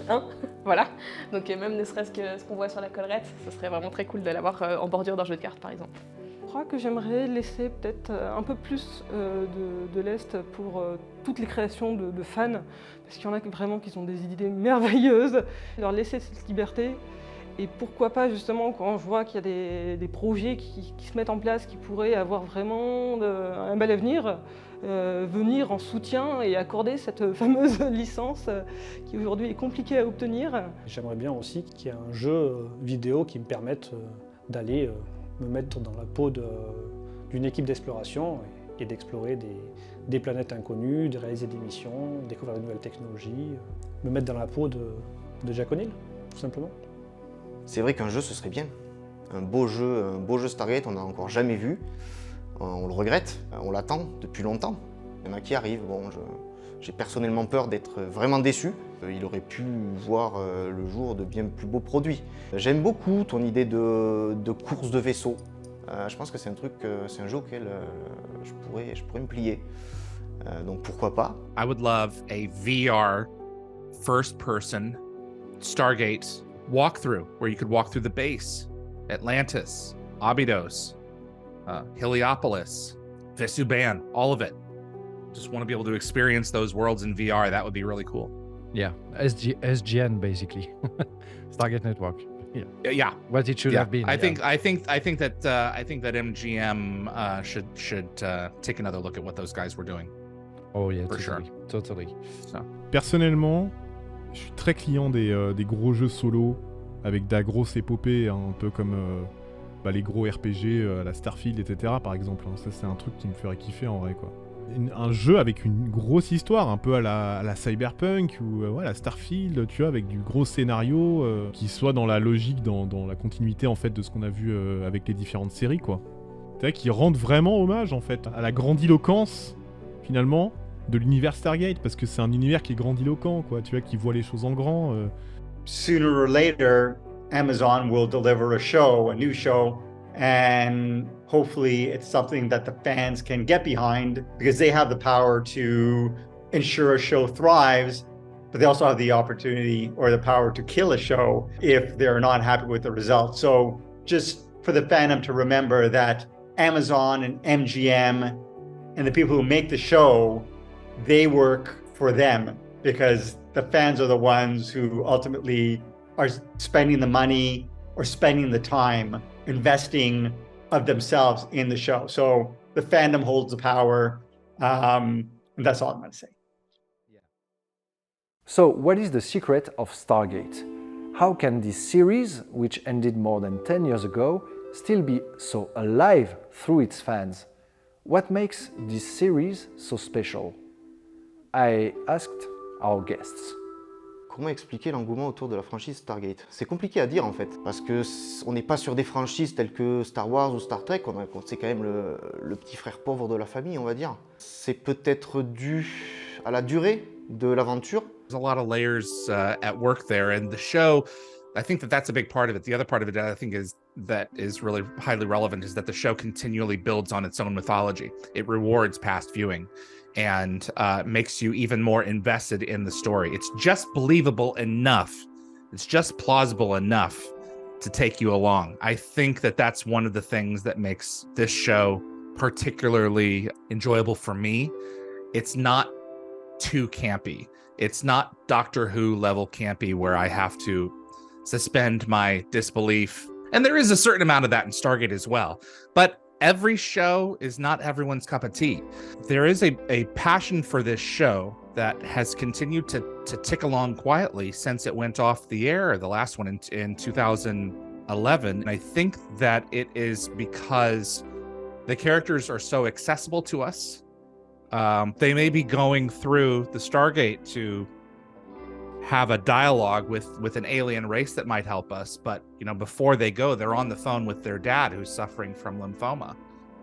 hein, voilà. Donc même ne serait-ce que ce qu'on voit sur la collerette, ce serait vraiment très cool de l'avoir en bordure d'un jeu de cartes par exemple. Je crois que j'aimerais laisser peut-être un peu plus de lest pour toutes les créations de fans, parce qu'il y en a vraiment qui ont des idées merveilleuses, leur laisser cette liberté. Et pourquoi pas justement quand je vois qu'il y a des projets qui se mettent en place, qui pourraient avoir vraiment un bel avenir, venir en soutien et accorder cette fameuse licence qui aujourd'hui est compliquée à obtenir. J'aimerais bien aussi qu'il y ait un jeu vidéo qui me permette d'aller me mettre dans la peau d'une équipe d'exploration et d'explorer des planètes inconnues, de réaliser des missions, découvrir de nouvelles technologies, me mettre dans la peau de Jack O'Neill, tout simplement. C'est vrai qu'un jeu, ce serait bien. Un beau jeu Stargate, on n'a encore jamais vu. On le regrette, on l'attend depuis longtemps. Il y en a qui arrivent. Bon, j'ai personnellement peur d'être vraiment déçu. Il aurait pu voir le jour de bien plus beaux produits. J'aime beaucoup ton idée de course de vaisseau. Je pense que c'est un jeu auquel je pourrais me plier. Donc pourquoi pas. I would love a VR first-person Stargate walkthrough where you could walk through the base, Atlantis, Abydos, Heliopolis, Vesuban, all of it. Just want to be able to experience those worlds in VR. That would be really cool. Yeah, SGN basically, Stargate Network. Yeah. What it should have been. I think that MGM should take another look at what those guys were doing. Oh yeah, for sure. Totally. So. Personnellement, je suis très client des gros jeux solo avec de la grosse épopée, hein, un peu comme les gros RPG, la Starfield, etc. par exemple. Hein. Ça, c'est un truc qui me ferait kiffer en vrai, quoi. Un jeu avec une grosse histoire, un peu à la Cyberpunk ou la Starfield, tu vois, avec du gros scénario qui soit dans la logique, dans la continuité en fait de ce qu'on a vu avec les différentes séries, quoi. Tu vois, qui rendent vraiment hommage en fait à la grandiloquence finalement de l'univers Stargate, parce que c'est un univers qui est grandiloquent, quoi, tu vois, qui voit les choses en grand. Sooner or later, Amazon will deliver a new show, and hopefully it's something that the fans can get behind because they have the power to ensure a show thrives, but they also have the opportunity or the power to kill a show if they're not happy with the results. So just for the fandom to remember that Amazon and MGM and the people who make the show, they work for them because the fans are the ones who ultimately are spending the money or spending the time investing of themselves in the show. So the fandom holds the power, and that's all I'm going to say. So what is the secret of Stargate? How can this series, which ended more than 10 years ago, still be so alive through its fans? What makes this series so special? I asked our guests. Comment expliquer l'engouement autour de la franchise Stargate? C'est compliqué à dire en fait, parce que on n'est pas sur des franchises telles que Star Wars ou Star Trek, c'est quand même le petit frère pauvre de la famille, on va dire. C'est peut-être dû à la durée de l'aventure. There's a lot of layers at work there, and the show, I think that's a big part of it. The other part of it I think is really highly relevant is that the show continually builds on its own mythology. It rewards past viewing and makes you even more invested in the story. It's just believable enough. It's just plausible enough to take you along. I think that's one of the things that makes this show particularly enjoyable for me. It's not too campy. It's not Doctor Who level campy where I have to suspend my disbelief. And there is a certain amount of that in Stargate as well. But every show is not everyone's cup of tea. There is a passion for this show that has continued to tick along quietly since it went off the air, the last one in 2011. And I think that it is because the characters are so accessible to us. They may be going through the Stargate to have a dialogue with an alien race that might help us, but before they go, they're on the phone with their dad who's suffering from lymphoma.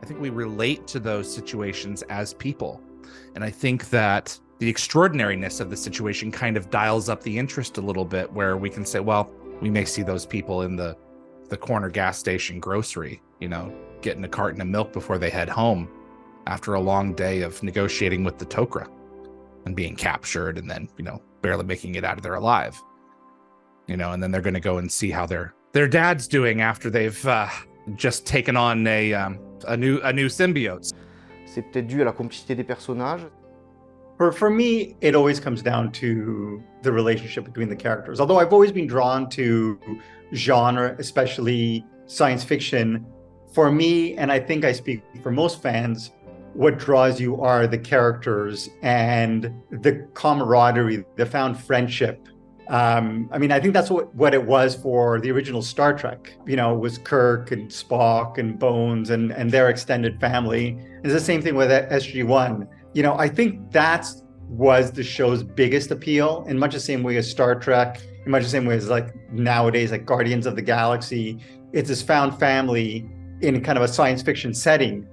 I think we relate to those situations as people, and I think that the extraordinariness of the situation kind of dials up the interest a little bit, where we can say, well, we may see those people in the corner gas station grocery, getting a carton of milk before they head home after a long day of negotiating with the Tok'ra and being captured, and then barely making it out of there alive, and then they're going to go and see how their dad's doing after they've just taken on a new symbiote. C'est peut-être dû à la complicité des personnages. For me, it always comes down to the relationship between the characters. Although I've always been drawn to genre, especially science fiction, for me, and I think I speak for most fans, what draws you are the characters and the camaraderie, the found friendship. I think that's what it was for the original Star Trek. It was Kirk and Spock and Bones and their extended family. It's the same thing with SG-1. I think that was the show's biggest appeal, in much the same way as Star Trek, in much the same way as nowadays, Guardians of the Galaxy. It's this found family in kind of a science fiction setting.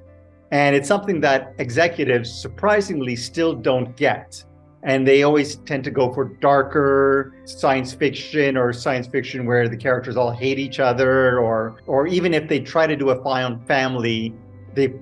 And it's something that executives surprisingly still don't get. And they always tend to go for darker science fiction, or science fiction where the characters all hate each other, or even if they try to do a found family, the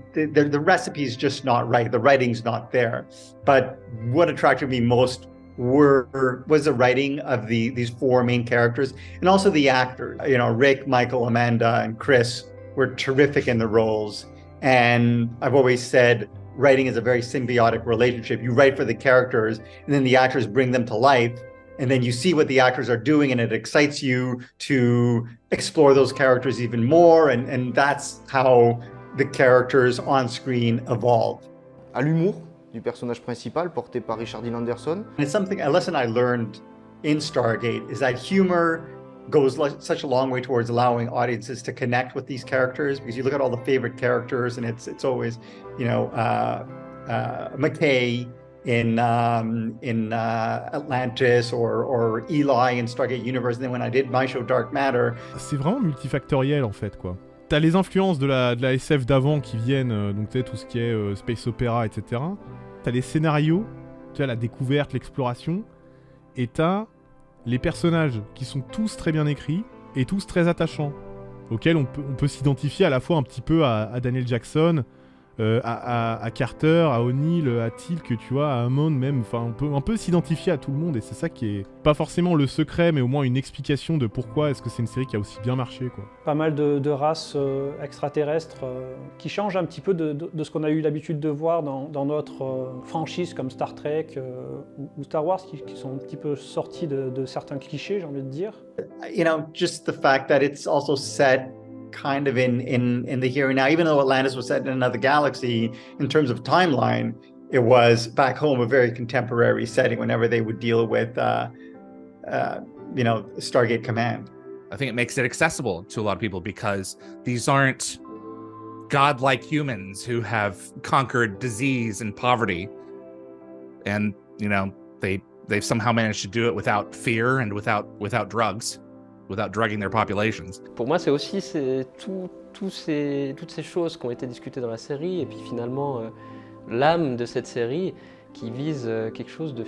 recipe's just not right. The writing's not there. But what attracted me most was the writing of these four main characters, and also the actors. Rick, Michael, Amanda, and Chris were terrific in the roles. And I've always said writing is a very symbiotic relationship. You write for the characters, and then the actors bring them to life, and then you see what the actors are doing, and it excites you to explore those characters even more, and that's how the characters on screen evolve. À l'humour du personnage principal porté par Richard Dean Anderson. And it's a lesson I learned in Stargate is that humor goes such a long way towards allowing audiences to connect with these characters, because you look at all the favorite characters, and it's always McKay in Atlantis, or Eli in Stargate Universe. And then when I did my show Dark Matter, c'est vraiment multifactoriel en fait, quoi. T'as les influences de la SF d'avant qui viennent, donc tu sais, tout ce qui est space opéra, etc. T'as les scénarios, tu as la découverte, l'exploration, et t'as les personnages qui sont tous très bien écrits et tous très attachants, auxquels on peut s'identifier à la fois un petit peu à Daniel Jackson, à Carter, à O'Neill, à Teal'c, tu vois, à Hammond même. Enfin, on peut s'identifier à tout le monde, et c'est ça qui est pas forcément le secret, mais au moins une explication de pourquoi est-ce que c'est une série qui a aussi bien marché, quoi. Pas mal de races extraterrestres qui changent un petit peu de ce qu'on a eu l'habitude de voir dans notre franchise comme Star Trek ou Star Wars, qui sont un petit peu sortis de certains clichés, j'ai envie de dire. Just the fact that it's also set kind of in the here and now, even though Atlantis was set in another galaxy, in terms of timeline, it was back home a very contemporary setting whenever they would deal with Stargate Command. I think it makes it accessible to a lot of people, because these aren't godlike humans who have conquered disease and poverty, and they they've somehow managed to do it without fear and without drugs, without drugging their populations. Pour moi, c'est aussi toutes ces choses qui ont été discutées dans la série, et puis finalement l'âme de cette série qui vise quelque chose de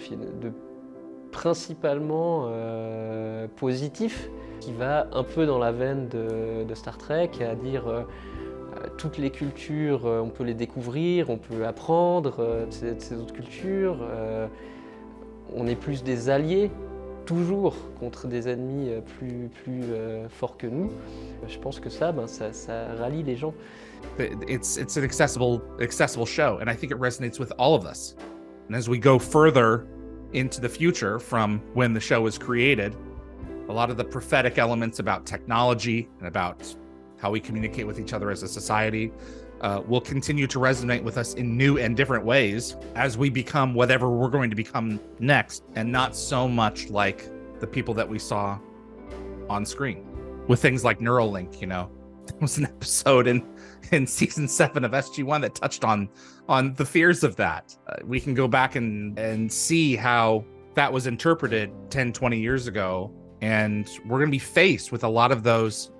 principalement positif, qui va un peu dans la veine de Star Trek, à dire toutes les cultures, on peut les découvrir, on peut apprendre de ces autres cultures. On est plus des alliés, toujours, contre des ennemis plus forts que nous. Je pense que ça rallie les gens. It's an accessible show, and I think it resonates with all of us. And as we go further into the future from when the show was created, a lot of the prophetic elements about technology and about how we communicate with each other as a society will continue to resonate with us in new and different ways as we become whatever we're going to become next, and not so much like the people that we saw on screen with things like Neuralink. You know, there was an episode in season 7 of SG-1 that touched on the fears of that. We can go back and see how that was interpreted 10, 20 years ago, and we're going to be faced with a lot of those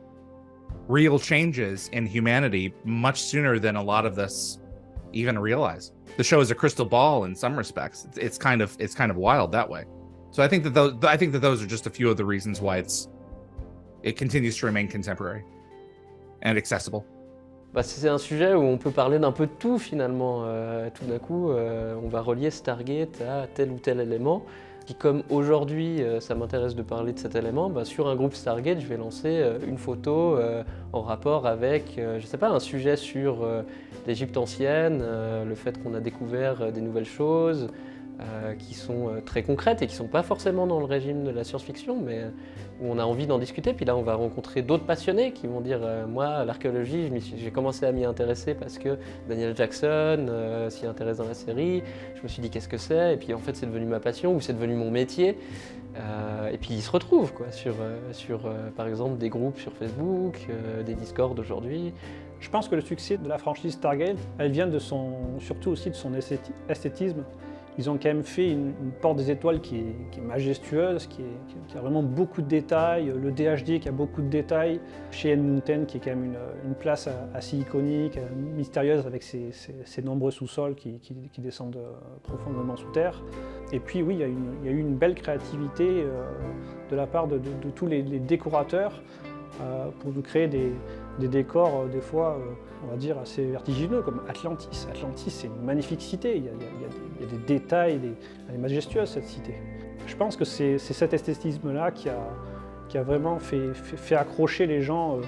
real changes in humanity much sooner than a lot of us even realize. The show is a crystal ball in some respects. It's kind of wild that way. So I think that those are just a few of the reasons why it continues to remain contemporary and accessible. C'est un sujet où on peut parler d'un peu de tout finalement. Tout d'un coup, on va relier Stargate à tel ou tel élément. Qui, comme aujourd'hui, ça m'intéresse de parler de cet élément, sur un groupe Stargate, je vais lancer une photo en rapport avec, je sais pas, un sujet sur l'Égypte ancienne, le fait qu'on a découvert des nouvelles choses qui sont très concrètes et qui ne sont pas forcément dans le régime de la science-fiction, mais où on a envie d'en discuter. Puis là, on va rencontrer d'autres passionnés qui vont dire moi, l'archéologie, j'ai commencé à m'y intéresser parce que Daniel Jackson s'y intéresse dans la série. Je me suis dit qu'est-ce que c'est, et puis en fait, c'est devenu ma passion ou c'est devenu mon métier. Et puis ils se retrouvent sur par exemple, des groupes sur Facebook, des Discord aujourd'hui. Je pense que le succès de la franchise Stargate, elle vient surtout aussi de son esthétisme. Ils ont quand même fait une porte des étoiles qui est majestueuse, qui a vraiment beaucoup de détails, le DHD qui a beaucoup de détails, chez Mountain qui est quand même une place assez iconique, mystérieuse avec ses nombreux sous-sols qui descendent profondément sous terre. Et puis oui, il y a eu une belle créativité de la part de tous les décorateurs pour nous créer des décors des fois, on va dire, assez vertigineux, comme Atlantis. Atlantis, c'est une magnifique cité, il y a des détails, elle est majestueuse cette cité. Je pense que c'est cet esthétisme-là qui a vraiment fait accrocher les gens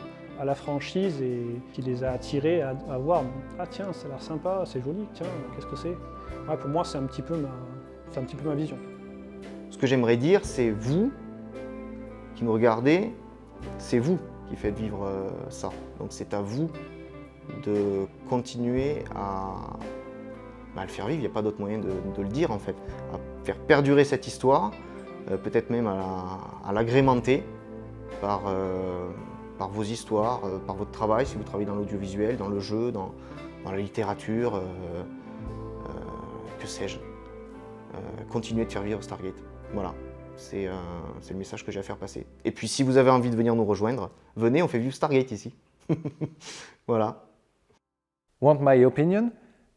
à la franchise et qui les a attirés à voir « Ah tiens, ça a l'air sympa, c'est joli, tiens, qu'est-ce que c'est ?» Pour moi, c'est un petit peu ma vision. Ce que j'aimerais dire, c'est vous qui nous regardez, c'est vous qui faites vivre ça. Donc c'est à vous de continuer à le faire vivre, il n'y a pas d'autre moyen de le dire en fait, à faire perdurer cette histoire, peut-être même à l'agrémenter par vos histoires, par votre travail, si vous travaillez dans l'audiovisuel, dans le jeu, dans la littérature, que sais-je. Continuez de faire vivre Stargate. Voilà. C'est le message que j'ai à faire passer. Et puis si vous avez envie de venir nous rejoindre, venez, on fait vivre Stargate ici. Voilà. Want my opinion?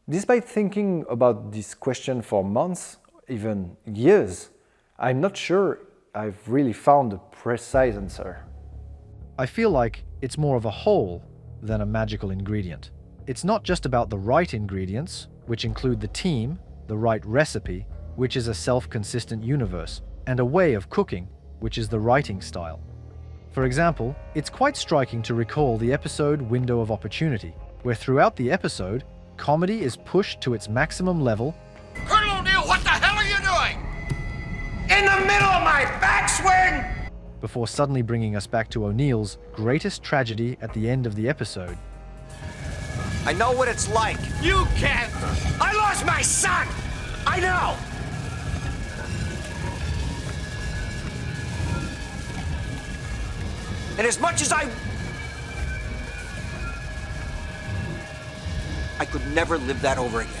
Despite thinking about this question for months, even years, I'm not sure I've really found a precise answer. I feel like it's more of a whole than a magical ingredient. It's not just about the right ingredients, which include the team, the right recipe, which is a self-consistent universe, and a way of cooking, which is the writing style. For example, it's quite striking to recall the episode Window of Opportunity, where throughout the episode, comedy is pushed to its maximum level. Colonel O'Neill, what the hell are you doing? In the middle of my backswing! Before suddenly bringing us back to O'Neill's greatest tragedy at the end of the episode. I know what it's like. You can't! I lost my son! I know! And as much as I could never live that over again.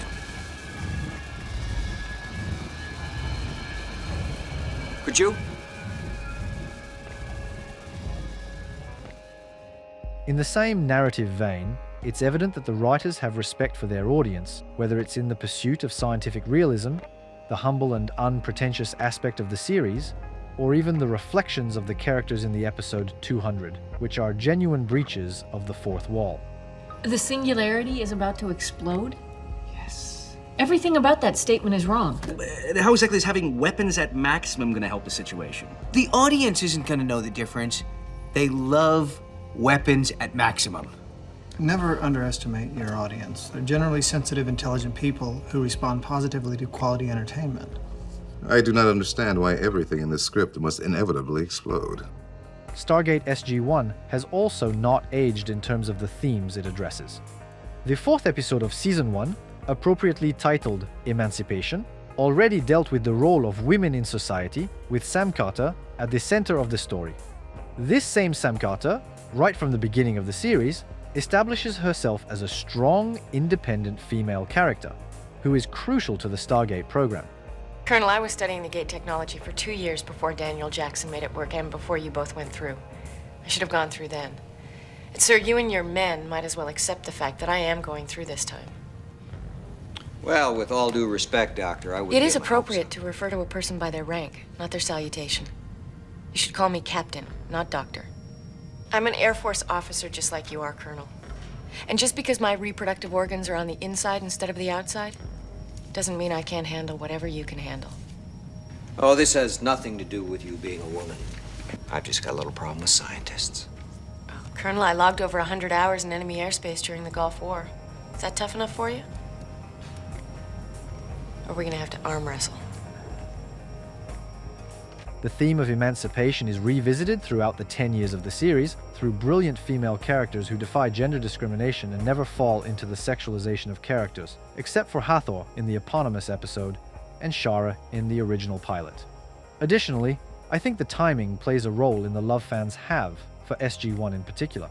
Could you? In the same narrative vein, it's evident that the writers have respect for their audience, whether it's in the pursuit of scientific realism, the humble and unpretentious aspect of the series, or even the reflections of the characters in the episode 200, which are genuine breaches of the fourth wall. The singularity is about to explode? Yes. Everything about that statement is wrong. How exactly is having weapons at maximum going to help the situation? The audience isn't going to know the difference. They love weapons at maximum. Never underestimate your audience. They're generally sensitive, intelligent people who respond positively to quality entertainment. I do not understand why everything in this script must inevitably explode. Stargate SG-1 has also not aged in terms of the themes it addresses. The fourth episode of Season 1, appropriately titled Emancipation, already dealt with the role of women in society, with Sam Carter at the center of the story. This same Sam Carter, right from the beginning of the series, establishes herself as a strong, independent female character, who is crucial to the Stargate program. Colonel, I was studying the gate technology for 2 years before Daniel Jackson made it work and before you both went through. I should have gone through then. And sir, you and your men might as well accept the fact that I am going through this time. Well, with all due respect, Doctor, I would. It is appropriate to refer to a person by their rank, not their salutation. You should call me Captain, not Doctor. I'm an Air Force officer just like you are, Colonel. And just because my reproductive organs are on the inside instead of the outside, doesn't mean I can't handle whatever you can handle. Oh, this has nothing to do with you being a woman. I've just got a little problem with scientists. Colonel, I logged over 100 hours in enemy airspace during the Gulf War. Is that tough enough for you? Or are we gonna have to arm wrestle? The theme of emancipation is revisited throughout the 10 years of the series through brilliant female characters who defy gender discrimination and never fall into the sexualization of characters, except for Hathor in the eponymous episode and Shara in the original pilot. Additionally, I think the timing plays a role in the love fans have for SG-1 in particular.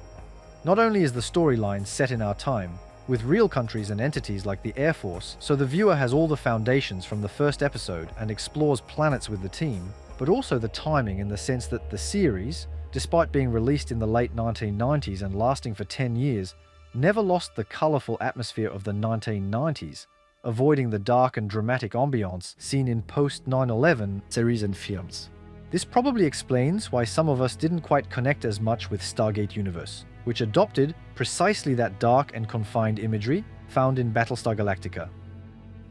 Not only is the storyline set in our time, with real countries and entities like the Air Force, so the viewer has all the foundations from the first episode and explores planets with the team, but also the timing in the sense that the series, despite being released in the late 1990s and lasting for 10 years, never lost the colourful atmosphere of the 1990s, avoiding the dark and dramatic ambiance seen in post-9/11 series and films. This probably explains why some of us didn't quite connect as much with Stargate Universe, which adopted precisely that dark and confined imagery found in Battlestar Galactica.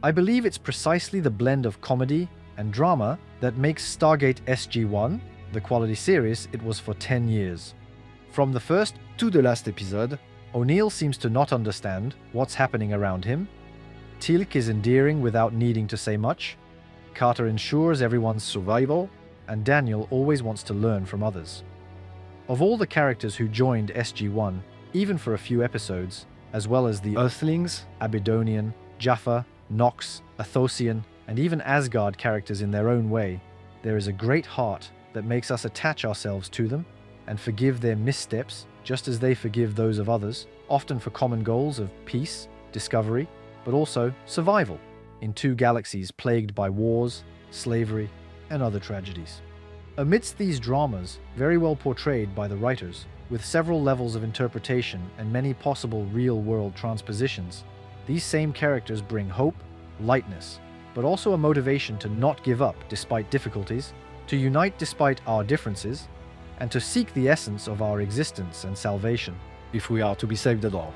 I believe it's precisely the blend of comedy and drama that makes Stargate SG-1 the quality series it was for 10 years. From the first to the last episode, O'Neill seems to not understand what's happening around him, Teal'c is endearing without needing to say much, Carter ensures everyone's survival, and Daniel always wants to learn from others. Of all the characters who joined SG-1, even for a few episodes, as well as the Earthlings, Abydonian, Jaffa, Nox, Athosian, and even Asgard characters in their own way, there is a great heart that makes us attach ourselves to them and forgive their missteps just as they forgive those of others, often for common goals of peace, discovery, but also survival in two galaxies plagued by wars, slavery, and other tragedies. Amidst these dramas, very well portrayed by the writers, with several levels of interpretation and many possible real-world transpositions, these same characters bring hope, lightness, but also a motivation to not give up despite difficulties, to unite despite our differences, and to seek the essence of our existence and salvation, if we are to be saved at all.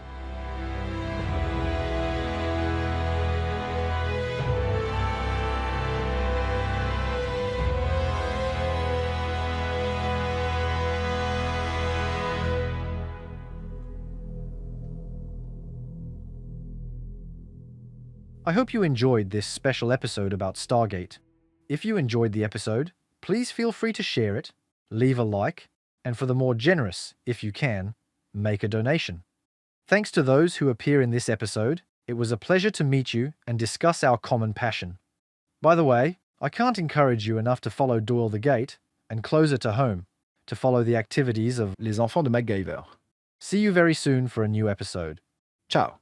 I hope you enjoyed this special episode about Stargate. If you enjoyed the episode, please feel free to share it, leave a like, and for the more generous, if you can, make a donation. Thanks to those who appear in this episode. It was a pleasure to meet you and discuss our common passion. By the way, I can't encourage you enough to follow Doyle the Gate, and closer to home, to follow the activities of Les Enfants de MacGyver. See you very soon for a new episode. Ciao!